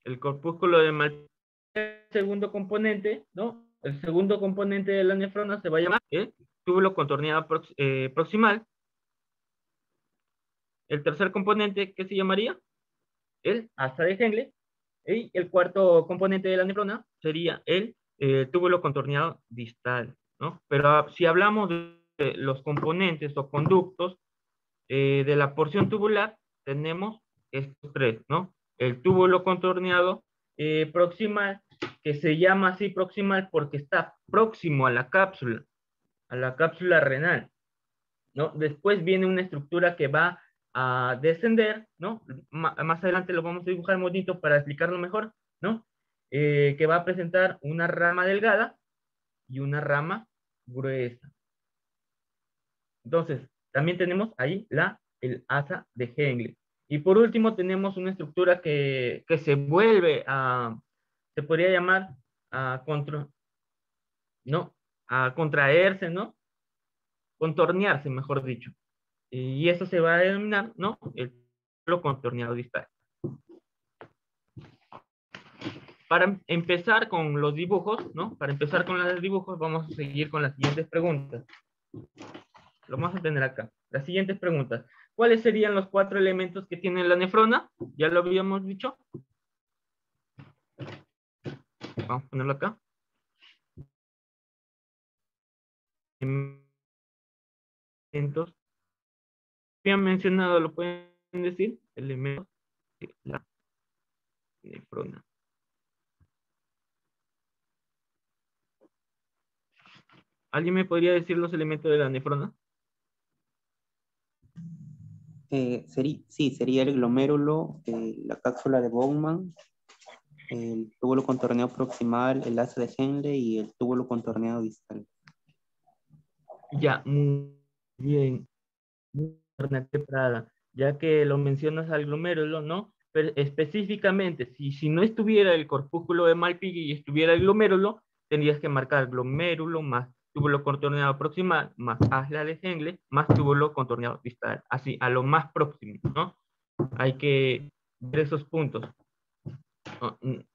El corpúsculo de Malpighi. El segundo componente, ¿no? El segundo componente de la nefrona se va a llamar el túbulo contorneado proximal. El tercer componente, ¿qué se llamaría? El asa de Henle. Y el cuarto componente de la nefrona sería el túbulo contorneado distal, ¿no? Pero si hablamos de los componentes o conductos de la porción tubular, tenemos estos tres, ¿no? El túbulo contorneado proximal, que se llama así proximal porque está próximo a la cápsula renal, ¿no? Después viene una estructura que va a descender, ¿no? Más adelante lo vamos a dibujar bonito para explicarlo mejor, ¿no? Que va a presentar una rama delgada y una rama gruesa. Entonces, también tenemos ahí el asa de Henle. Y por último tenemos una estructura que se vuelve se podría llamar a, ¿no? A contraerse, ¿no? Contornearse, mejor dicho. Y eso se va a denominar, ¿no? El túbulo contorneado distal. Para empezar con los dibujos, ¿no? Para empezar con los dibujos, vamos a seguir con las siguientes preguntas. Lo vamos a tener acá. Las siguientes preguntas. ¿Cuáles serían los 4 elementos que tiene la nefrona? Ya lo habíamos dicho. Vamos a ponerlo acá. Elementos. Habían mencionado, lo pueden decir, elementos de la nefrona. ¿Alguien me podría decir los elementos de la nefrona? Sí, sería el glomérulo, la cápsula de Bowman, el túbulo contorneado proximal, el asa de Henle y el túbulo contorneado distal. Ya, muy bien. Prada, ya que lo mencionas al glomérulo, ¿no? Pero específicamente, si no estuviera el corpúsculo de Malpighi y estuviera el glomérulo, tendrías que marcar glomérulo más túbulo contorneado proximal más asla de Henle más túbulo contorneado distal, así, a lo más próximo, ¿no? Hay que ver esos puntos.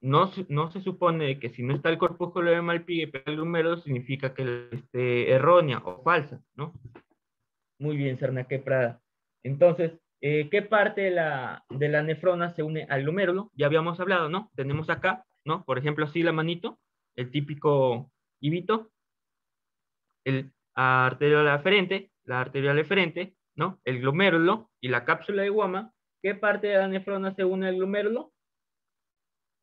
No se supone que si no está el corpúsculo de Malpighi pero el glomérulo significa que esté errónea o falsa, ¿no? Muy bien, Sarnaque Prada. Entonces, ¿qué parte de la nefrona se une al glomérulo? Ya habíamos hablado, ¿no? Tenemos acá, ¿no? Por ejemplo, así la manito, el típico hibito, el la arteriola eferente, ¿no? El glomérulo y la cápsula de Guama. ¿Qué parte de la nefrona se une al glomérulo?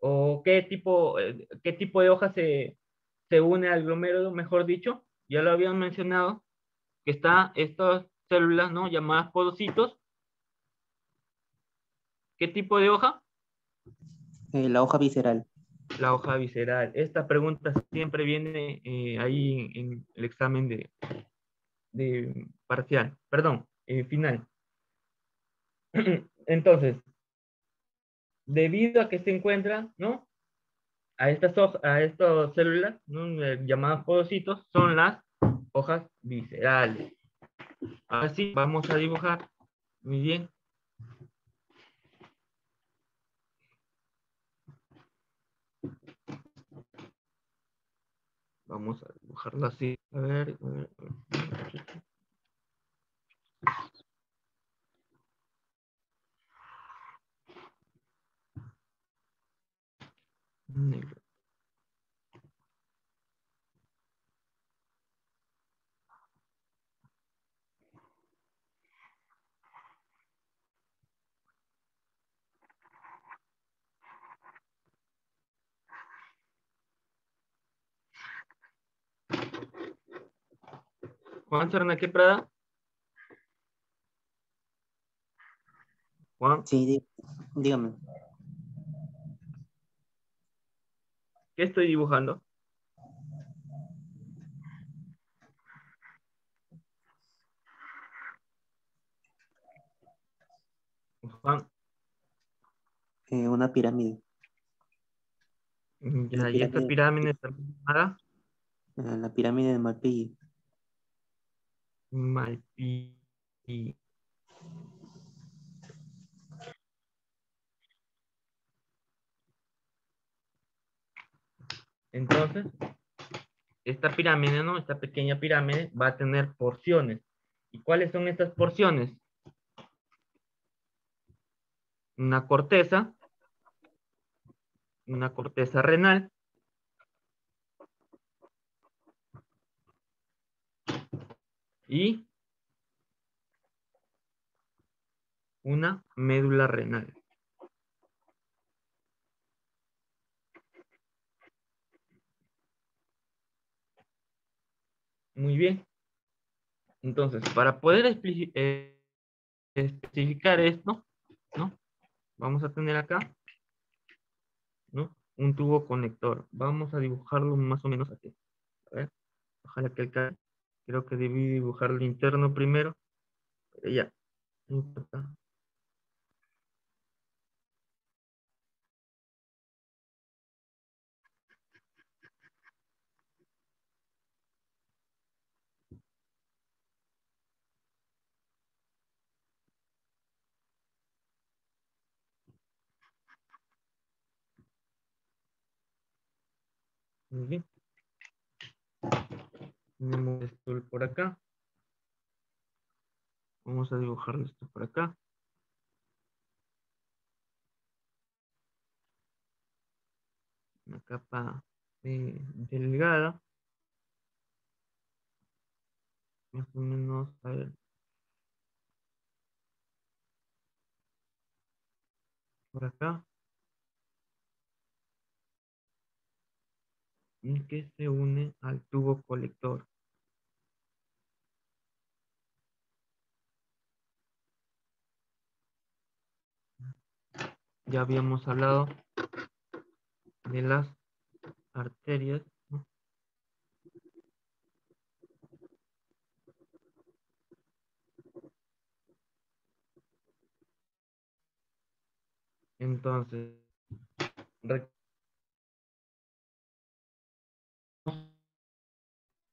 ¿O qué tipo de hoja se une al glomérulo, mejor dicho? Ya lo habían mencionado, que está estas células, ¿no? Llamadas podocitos. ¿Qué tipo de hoja? La hoja visceral. La hoja visceral. Esta pregunta siempre viene ahí en el examen de parcial, perdón, final. Entonces, debido a que se encuentra, ¿no? A estas células, ¿no? Llamadas podocitos, son las hojas viscerales. Ahora sí, vamos a dibujar. Muy bien. Vamos a dibujarlo así. A ver, a ver, a ver. Negro. Juan Sernaque Prada. Juan, Sí, dígame. ¿qué estoy dibujando? Juan, Una pirámide. La ya, y esta pirámide, pirámide está formada la pirámide de Malpighi. Malpighi. Entonces, esta pirámide, ¿no? Esta pequeña pirámide va a tener porciones. ¿Y cuáles son estas porciones? Una corteza renal, y una médula renal. Muy bien. Entonces, para poder especificar esto, ¿no? Vamos a tener acá, ¿no? Un tubo conector. Vamos a dibujarlo más o menos así. A ver, ojalá que alcance. Creo que debí dibujar el interno primero, pero ya, no importa. Muy bien. Tenemos esto por acá. Vamos a dibujar esto por acá. Una capa delgada. Más o menos, a ver. Por acá. Y que se une al tubo colector. Ya habíamos hablado de las arterias, ¿no? Entonces,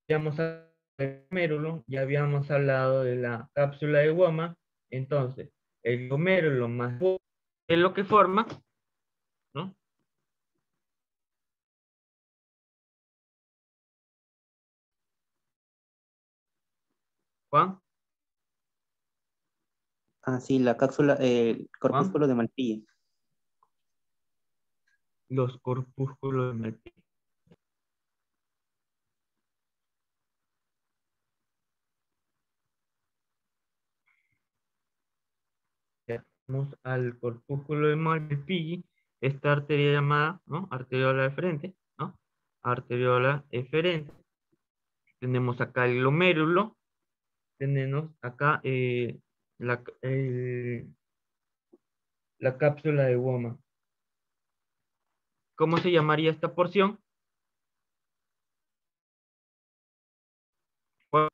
ya habíamos hablado de la cápsula de Wama. Entonces, el glomérulo más es lo que forma, ¿no? Juan, Ah, sí, la cápsula, el Juan, corpúsculo de Malpighi. los corpúsculos de Malpighi. Vamos al corpúsculo de Malpighi, esta arteria llamada, ¿no? Arteriola deferente, ¿no? Arteriola eferente. Tenemos acá el glomérulo, tenemos acá la cápsula de Woma. ¿Cómo se llamaría esta porción? Bueno,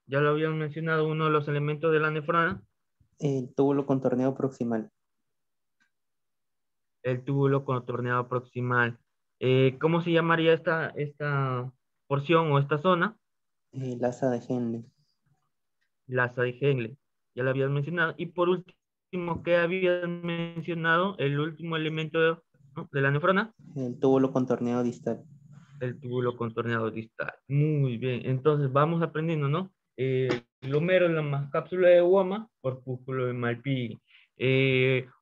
ya lo habían mencionado, uno de los elementos de la nefrona, El túbulo contorneado proximal. el túbulo contorneado proximal. ¿Cómo se llamaría esta porción o esta zona? El asa de Henle. La asa de Henle. Ya lo habían mencionado. Y por último, ¿qué habían mencionado? El último elemento, ¿no?, de la nefrona. El túbulo contorneado distal. El túbulo contorneado distal. Muy bien. Entonces vamos aprendiendo, ¿no? Glomérulo más cápsula de Woma, corpúsculo de Malpighi.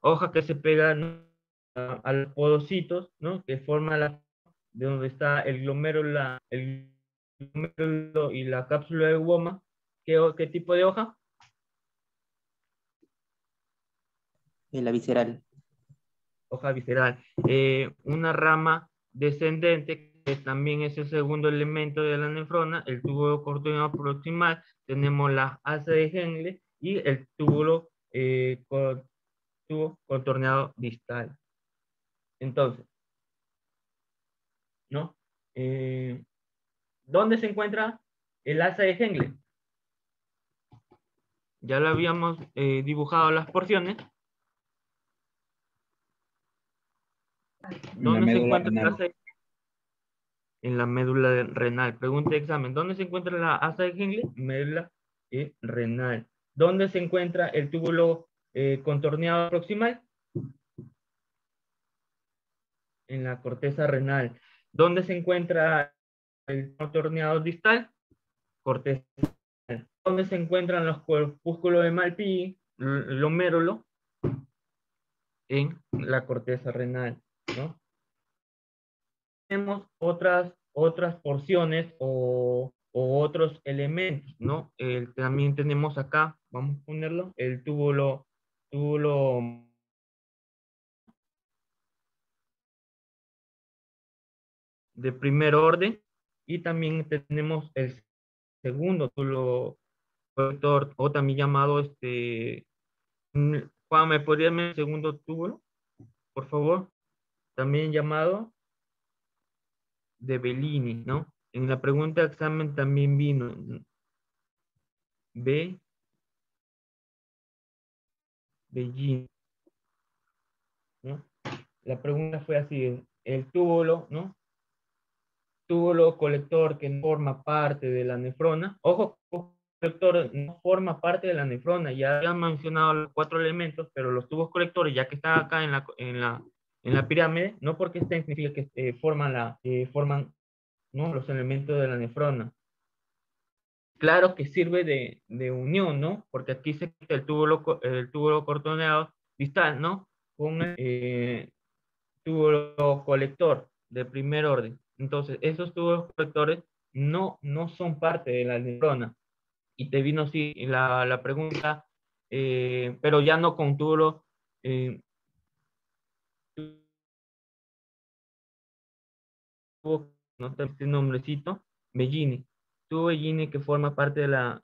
Hoja que se pega, ¿no?, a los podocitos, ¿no?, que forma de donde está el glomérulo y la cápsula de Woma. ¿Qué tipo de hoja? La visceral. Hoja visceral. Una rama descendente también es el segundo elemento de la nefrona, el túbulo coordinado proximal, tenemos la asa de Henle y el túbulo tubo contorneado distal. Entonces, ¿no? ¿Dónde se encuentra el asa de Henle? Ya lo habíamos dibujado las porciones. ¿Dónde se encuentra el asa de en la médula renal? Pregunta de examen. ¿Dónde se encuentra la asa de Henle? Médula renal. ¿Dónde se encuentra el túbulo contorneado proximal? En la corteza renal. ¿Dónde se encuentra el contorneado distal? Corteza. ¿Dónde se encuentran los corpúsculos de Malpighi? Glomérulo. En la corteza renal, ¿no? Tenemos otras porciones o otros elementos, ¿no? También tenemos acá, vamos a ponerlo, el túbulo de primer orden y también tenemos el segundo túbulo colector o también llamado Juan, ¿me podría dar el segundo túbulo, por favor? También llamado de Bellini, ¿no? En la pregunta de examen también vino Bellini, ¿no? La pregunta fue así, el túbulo, ¿no? Túbulo colector que no forma parte de la nefrona. Ojo, colector no forma parte de la nefrona. Ya había mencionado los 4 elementos, pero los tubos colectores, ya que están acá en la pirámide, no porque estén significa que forman, ¿no?, los elementos de la nefrona. Claro que sirve de unión, ¿no? Porque aquí se quita el túbulo contorneado distal, ¿no? Con el túbulo colector de primer orden. Entonces, esos tubos colectores no son parte de la nefrona. Y te vino así la pregunta, pero ya no con túbulo, no te este nombrecito, Bellini. Tubo Bellini que forma parte de la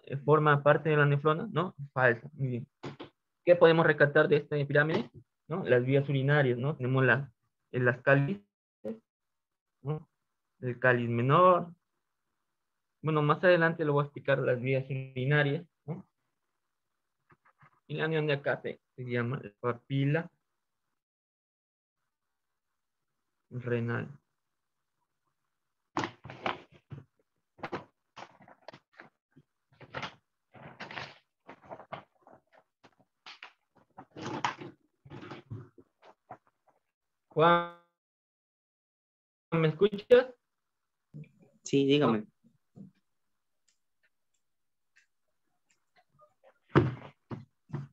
nefrona, ¿no? Falsa. Muy bien. ¿Qué podemos rescatar de esta pirámide? ¿No? Las vías urinarias, ¿no? Tenemos las cálices, ¿no? El cáliz menor. Bueno, más adelante lo voy a explicar las vías urinarias, ¿no? Y la unión de acá se llama papila renal. Juan, ¿me escuchas? Sí, dígame.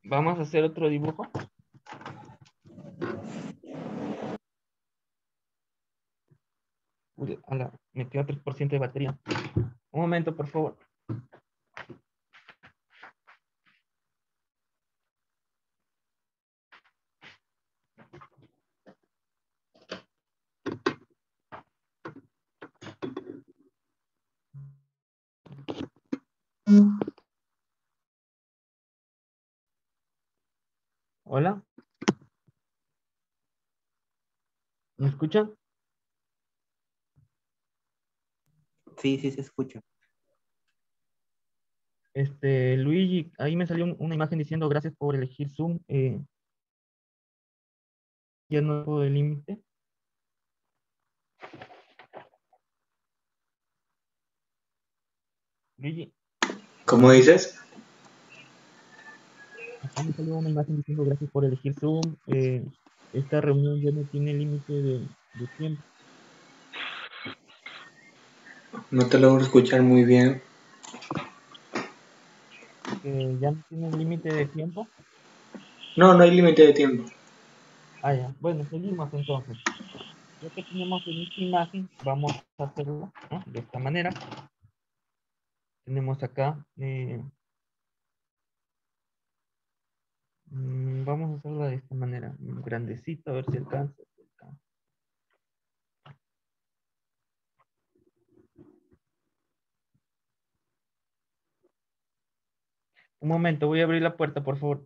Vamos a hacer otro dibujo. Uy, me queda 3% de batería. Un momento, por favor. Hola, ¿me escuchan? Sí, sí se escucha. Luigi, ahí me salió una imagen diciendo gracias por elegir Zoom. Ya no puedo el límite. Luigi, ¿Cómo dices? acá me salió una imagen diciendo gracias por elegir Zoom. Esta reunión ya no tiene límite de tiempo. No te logro escuchar muy bien. Ya no tiene límite de tiempo. No, no hay límite de tiempo. Ah, ya. Bueno, seguimos entonces. Ya que tenemos en esta imagen, vamos a hacerlo, ¿no?, de esta manera. Tenemos acá, vamos a hacerla de esta manera, grandecito, a ver si alcanza. Un momento, voy a abrir la puerta, por favor.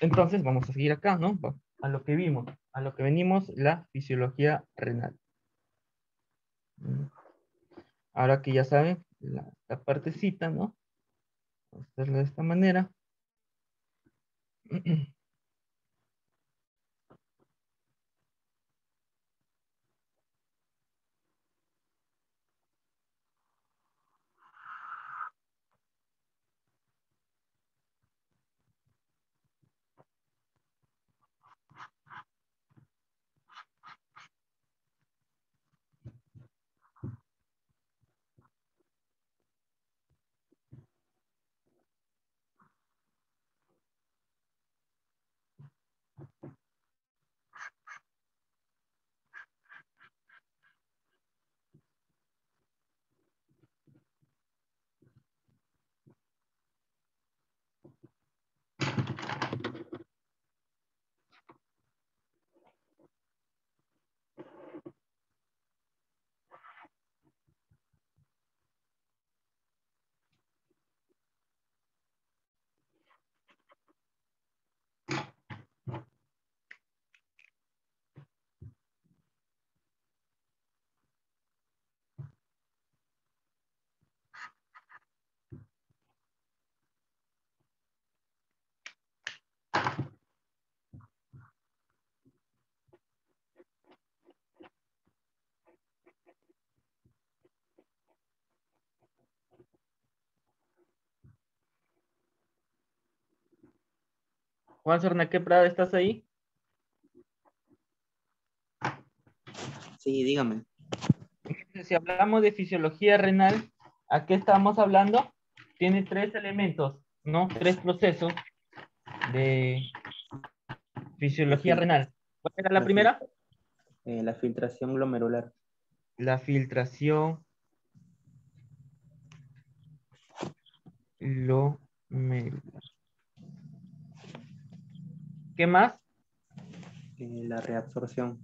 Entonces, vamos a seguir acá, ¿no? A lo que vimos, a lo que venimos, la fisiología renal. Ahora que ya saben, la partecita, ¿no? Vamos a hacerlo de esta manera. Juan Sornaque Prada, ¿estás ahí? Sí, dígame. Si hablamos de fisiología renal, ¿a qué estamos hablando? Tiene tres elementos, ¿no? Tres procesos de fisiología fil- renal. ¿Cuál era la la, fil- primera? la filtración glomerular. La filtración glomerular. ¿Qué más? La reabsorción.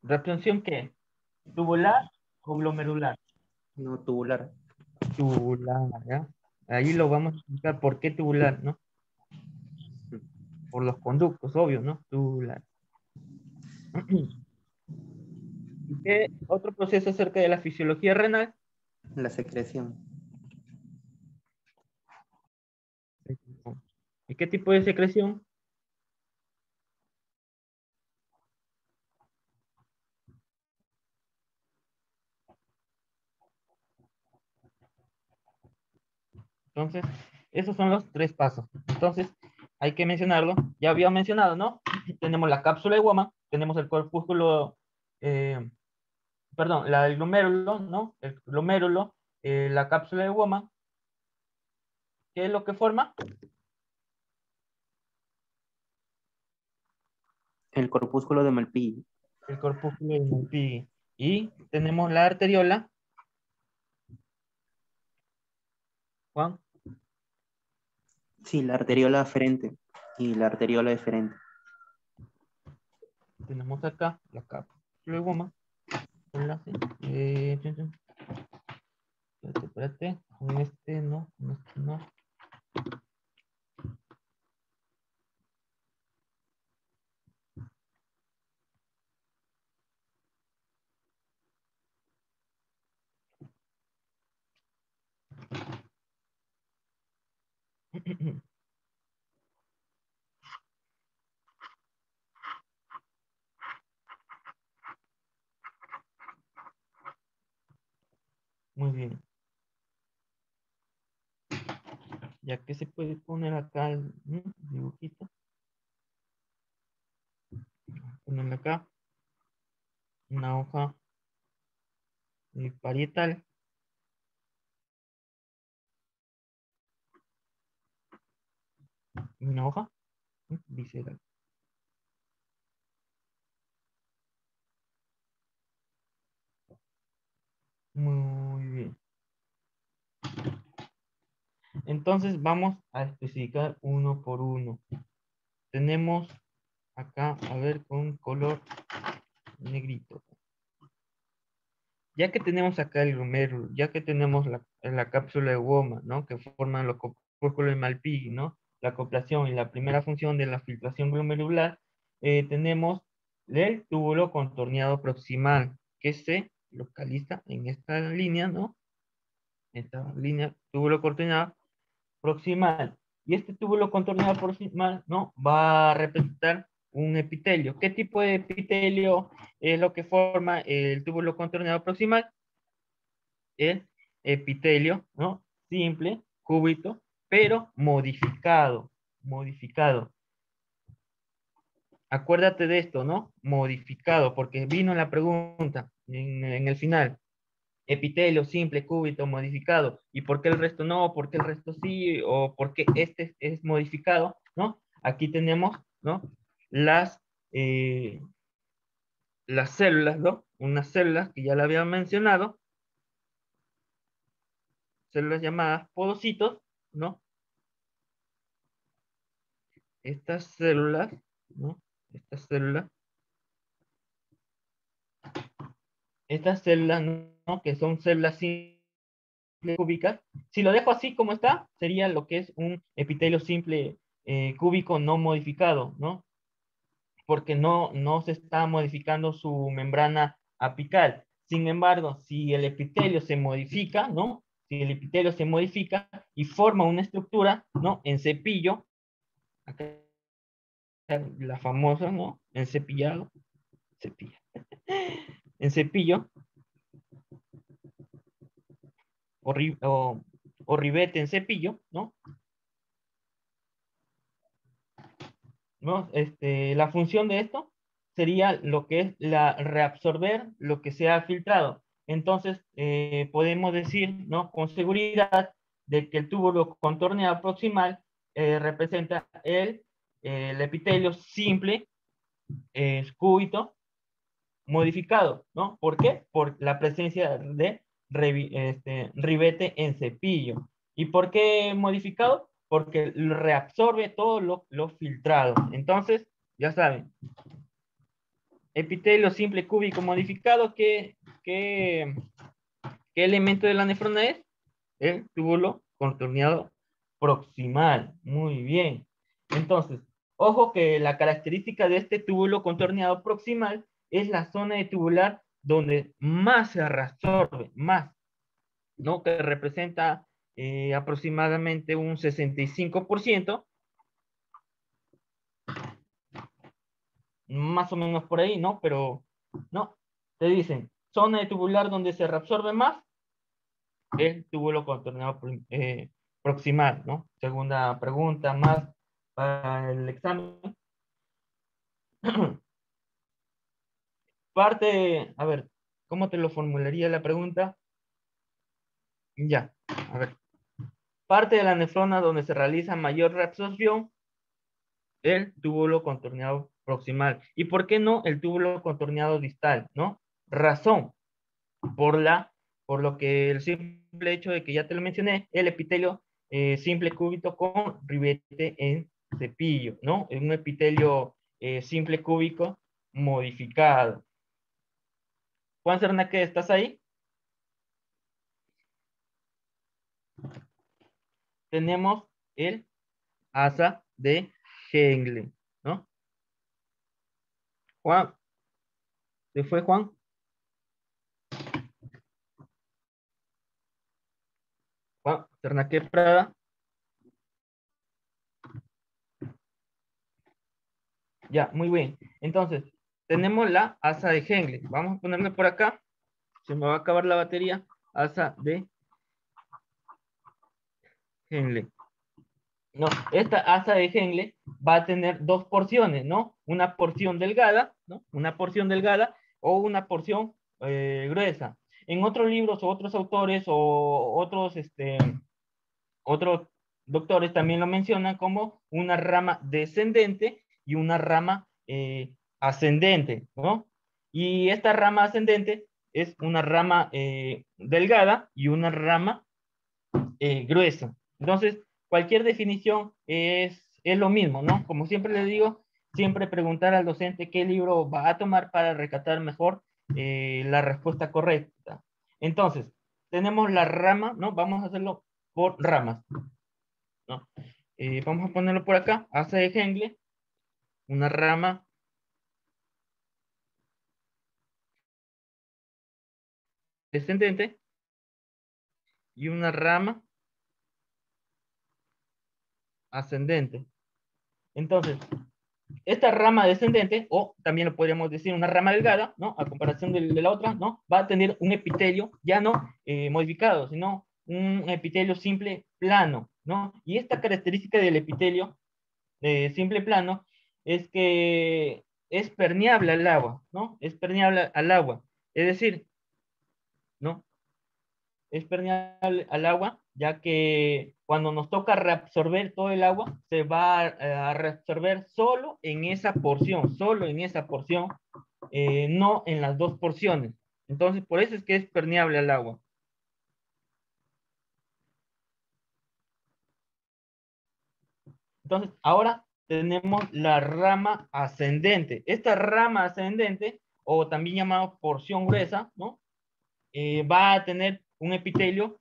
¿Reabsorción qué? ¿Tubular o glomerular? No tubular. Tubular, ¿ya? Ahí lo vamos a explicar por qué tubular, ¿no? Por los conductos, obvio, ¿no? Tubular. ¿Y qué otro proceso acerca de la fisiología renal? La secreción. ¿Y qué tipo de secreción? Entonces, esos son los tres pasos. Entonces, hay que mencionarlo. Ya había mencionado, ¿no? Tenemos la cápsula de Wama, tenemos el corpúsculo, perdón, el glomérulo, ¿no? El glomérulo, la cápsula de Wama. ¿Qué es lo que forma? El corpúsculo de Malpighi. El corpúsculo de Malpighi. Y tenemos la arteriola, Juan. Sí, la arteriola aferente y la arteriola deferente. Tenemos acá la cápsula de Wama. Enlace. Espérate. Con este no, con este no. Muy bien. Ya que se puede poner acá el dibujito. Ponerle acá una hoja parietal. una hoja, ¿no? Visceral. Muy bien. Entonces vamos a especificar uno por uno. Tenemos acá, a ver, con color negrito. Ya que tenemos acá el glomérulo, ya que tenemos la cápsula de Woma, ¿no? Que forman los corpúsculos de Malpighi, ¿no? La acoplación y la primera función de la filtración glomerular, tenemos el túbulo contorneado proximal, que se localiza en esta línea, ¿no? Esta línea, túbulo contorneado proximal. Y este túbulo contorneado proximal, ¿no? Va a representar un epitelio. ¿Qué tipo de epitelio es lo que forma el túbulo contorneado proximal? El epitelio, ¿no? Simple, cúbito, pero modificado. Modificado. Acuérdate de esto, ¿no? Modificado, porque vino la pregunta en el final. Epitelio simple, cúbito, modificado. ¿Y por qué el resto no? ¿Por qué el resto sí? ¿O por qué este es modificado? ¿No? Aquí tenemos, ¿no? Las, eh, las células, ¿no? Unas células que ya la había mencionado, células llamadas podocitos, ¿no? Estas células, ¿no? Estas células, ¿no? Que son células simples cúbicas. Si lo dejo así como está, sería lo que es un epitelio simple cúbico no modificado, ¿no? Porque no se está modificando su membrana apical. Sin embargo, si el epitelio se modifica, ¿no? Si el epitelio se modifica y forma una estructura, ¿no? En cepillo, acá la famosa, ¿no? En cepillado, cepilla. En cepillo, o ribete en cepillo, ¿no? ¿No? La función de esto sería lo que es reabsorber lo que se ha filtrado. Entonces, podemos decir, ¿no? Con seguridad de que el túbulo contorneado proximal representa el epitelio simple, cúbito, modificado, ¿no? ¿Por qué? Por la presencia de ribete en cepillo. ¿Y por qué modificado? Porque reabsorbe todo lo filtrado. Entonces, ya saben, epitelio simple cúbico modificado, ¿qué elemento de la nefrona es? El túbulo contorneado proximal. Muy bien. Entonces, ojo que la característica de este túbulo contorneado proximal es la zona de tubular donde más se reabsorbe, más, ¿no? Que representa aproximadamente un 65%, más o menos por ahí, ¿no? Pero, no, te dicen, zona de tubular donde se reabsorbe más, el túbulo contorneado proximal, ¿no? Segunda pregunta más para el examen. A ver, ¿cómo te lo formularía la pregunta? Ya, a ver. Parte de la nefrona donde se realiza mayor reabsorción, el túbulo contorneado proximal. ¿Y por qué no el túbulo contorneado distal, no? Razón, por lo que el simple hecho de que ya te lo mencioné, el epitelio simple cúbito con ribete en cepillo, ¿no? Es un epitelio simple cúbico modificado. Juan Cernaque, ¿estás ahí? Tenemos el asa de Henle, ¿no? Juan, ¿se fue Juan? Juan Cernaque Prada. Ya, muy bien. Entonces, tenemos la asa de Henle. Vamos a ponerle por acá. Se me va a acabar la batería. Asa de Henle. No, esta asa de Henle va a tener dos porciones, ¿no? Una porción delgada, ¿no? Una porción delgada o una porción gruesa. En otros libros o otros autores o otros doctores también lo mencionan como una rama descendente y una rama ascendente, ¿no? Y esta rama ascendente es una rama delgada y una rama gruesa. Entonces, cualquier definición es lo mismo, ¿no? Como siempre les digo, siempre preguntar al docente qué libro va a tomar para recatar mejor la respuesta correcta. Entonces, tenemos la rama, ¿no? Vamos a hacerlo por ramas, ¿no? Vamos a ponerlo por acá, asa de Henle, una rama descendente y una rama ascendente. Entonces, esta rama descendente, o también lo podríamos decir una rama delgada, ¿no? A comparación de la otra, ¿no? Va a tener un epitelio ya no modificado, sino un epitelio simple plano, ¿no? Y esta característica del epitelio simple plano es que es permeable al agua, ¿no? Es permeable al agua. Es decir, ¿no? Es permeable al agua, ya que cuando nos toca reabsorber todo el agua, se va a reabsorber solo en esa porción, no en las dos porciones. Entonces, por eso es que es permeable al agua. Entonces, ahora tenemos la rama ascendente. Esta rama ascendente, o también llamada porción gruesa, ¿no? Va a tener un epitelio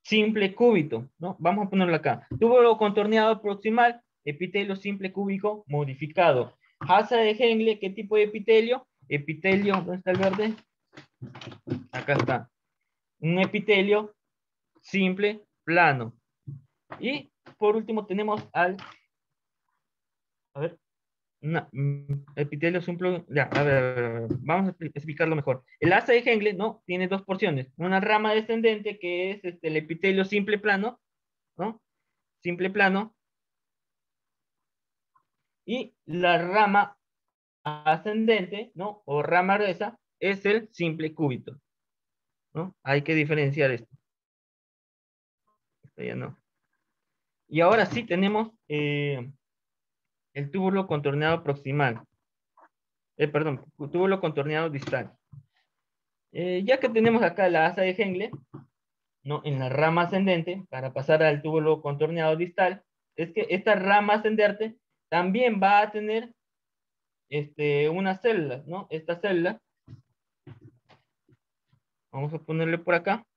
simple cúbito, ¿no? Vamos a ponerlo acá. Túbulo contorneado proximal, epitelio simple cúbico modificado. Asa de Henle, ¿qué tipo de epitelio? Epitelio, ¿dónde está el verde? Acá está. Un epitelio simple plano. Y por último tenemos a ver, epitelio simple, ya, a ver, vamos a explicarlo mejor. El asa de Henle, ¿no? Tiene dos porciones. Una rama descendente que es el epitelio simple plano, ¿no? Simple plano, y la rama ascendente, ¿no? O rama gruesa es el simple cúbito, ¿no? Hay que diferenciar esto. Esto ya no. Y ahora sí tenemos el túbulo contorneado proximal. Perdón, túbulo contorneado distal. Ya que tenemos acá la asa de Henle, ¿no? En la rama ascendente, para pasar al túbulo contorneado distal, es que esta rama ascendente también va a tener una célula, ¿no? Esta célula, vamos a ponerle por acá.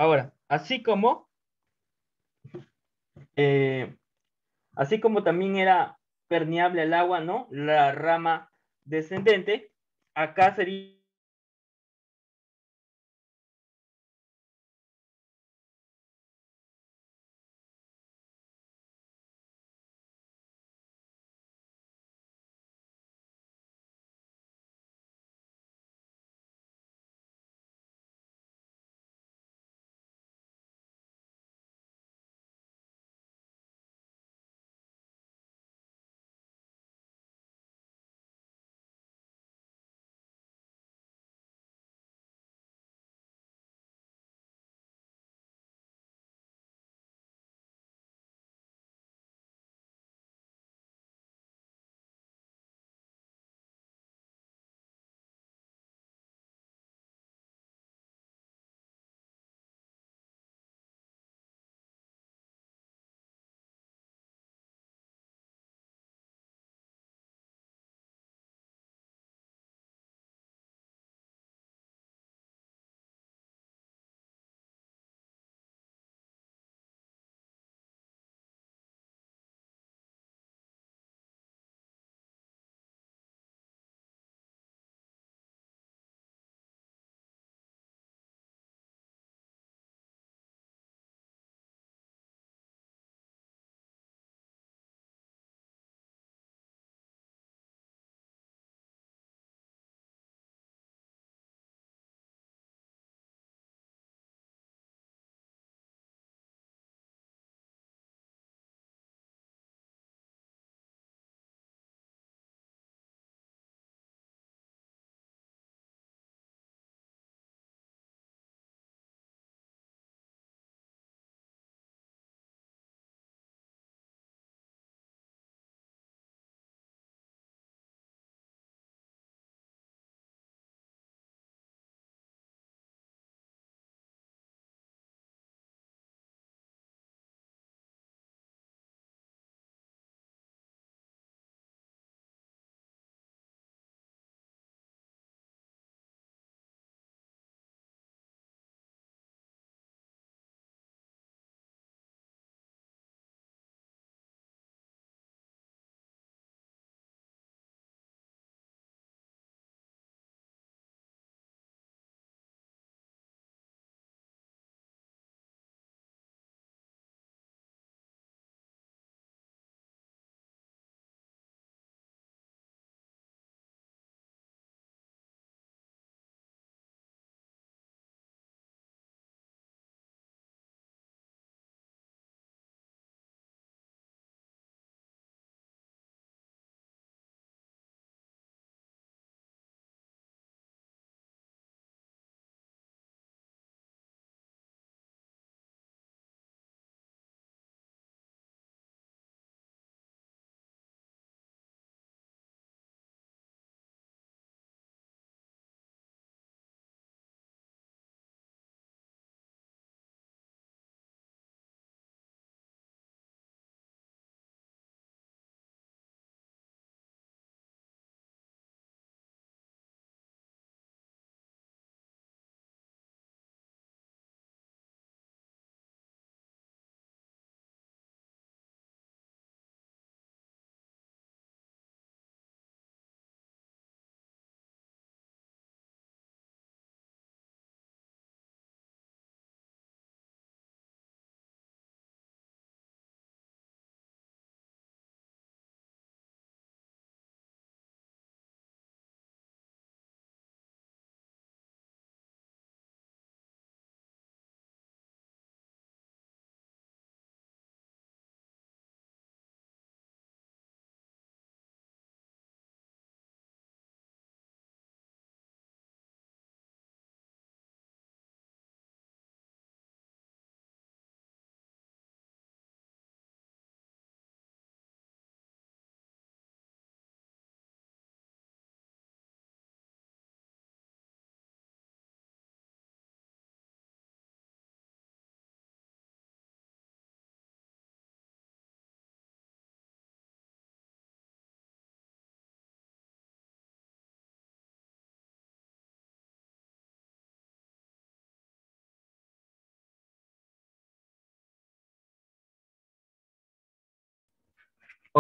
Ahora, eh, así como también era permeable al agua, ¿no? La rama descendente, acá sería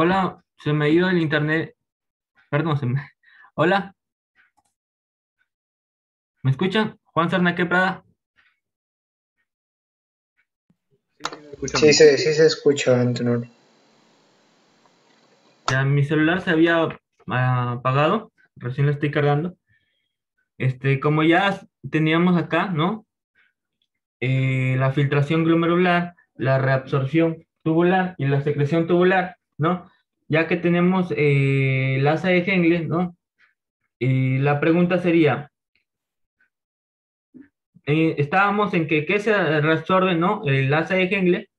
Hola, se me ha ido el internet. Perdón, Hola, ¿me escuchan? Juan Sarnaque Prada. Sí, sí se escucha, Antenor. Ya mi celular se había apagado, recién lo estoy cargando. Como ya teníamos acá, ¿no? La filtración glomerular, la reabsorción tubular y la secreción tubular, ¿no? Ya que tenemos la asa de Henle, ¿no? Y la pregunta sería, estábamos en que ¿qué se reabsorbe, ¿no? El asa de Henle,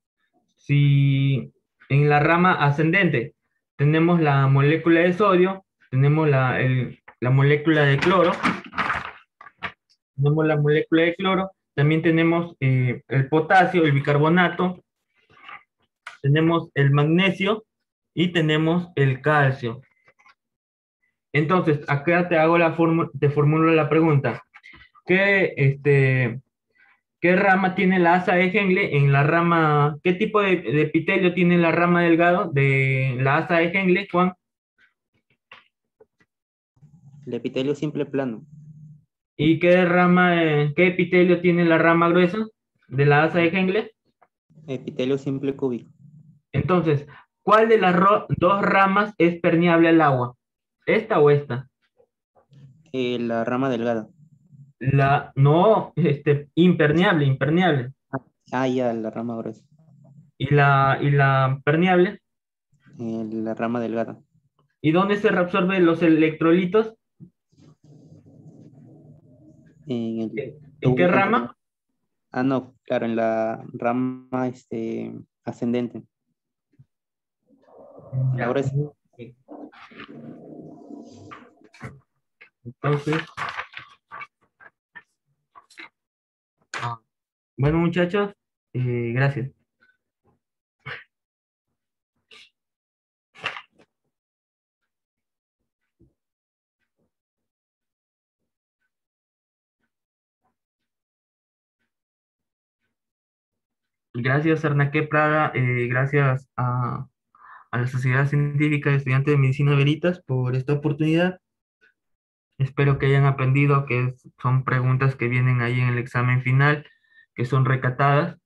si en la rama ascendente tenemos la molécula de sodio, tenemos la molécula de cloro, tenemos la molécula de cloro, también tenemos el potasio, el bicarbonato, tenemos el magnesio y tenemos el calcio. Entonces, acá te hago te formulo la pregunta. ¿Qué rama tiene la asa de Henle en la rama, qué tipo de epitelio tiene la rama delgado de la asa de Henle, Juan? El epitelio simple plano. ¿Y qué epitelio tiene la rama gruesa de la asa de Henle? Epitelio simple cúbico. Entonces, ¿cuál de las dos ramas es permeable al agua? ¿Esta o esta? La rama delgada. No, impermeable, impermeable. Ya, la rama gruesa. ¿Y la permeable? La rama delgada. ¿Y dónde se reabsorben los electrolitos? En el ¿En qué túbulo rama? contorneado. No, claro, en la rama ascendente. La Ya. gruesa. Entonces, bueno, muchachos, gracias. Gracias, Arnaque Prada, gracias a la Sociedad Científica de Estudiantes de Medicina Veritas por esta oportunidad. Espero que hayan aprendido que son preguntas que vienen ahí en el examen final, que son recatadas.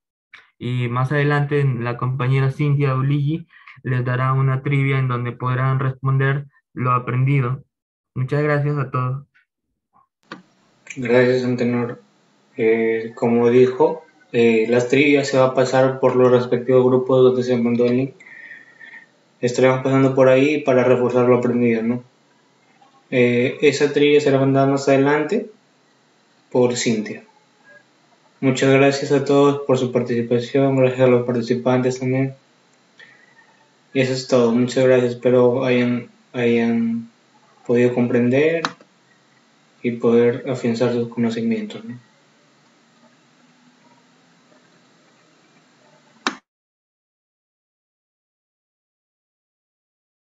Y más adelante la compañera Cintia Uligi les dará una trivia en donde podrán responder lo aprendido. Muchas gracias a todos. Gracias, Antenor. Como dijo, las trivias se va a pasar por los respectivos grupos donde se mandó el link. Estaremos pasando por ahí para reforzar lo aprendido, ¿no? Esa trivia será mandada más adelante por Cintia. Muchas gracias a todos por su participación, gracias a los participantes también. Y eso es todo, muchas gracias, espero hayan podido comprender y poder afianzar sus conocimientos, ¿no?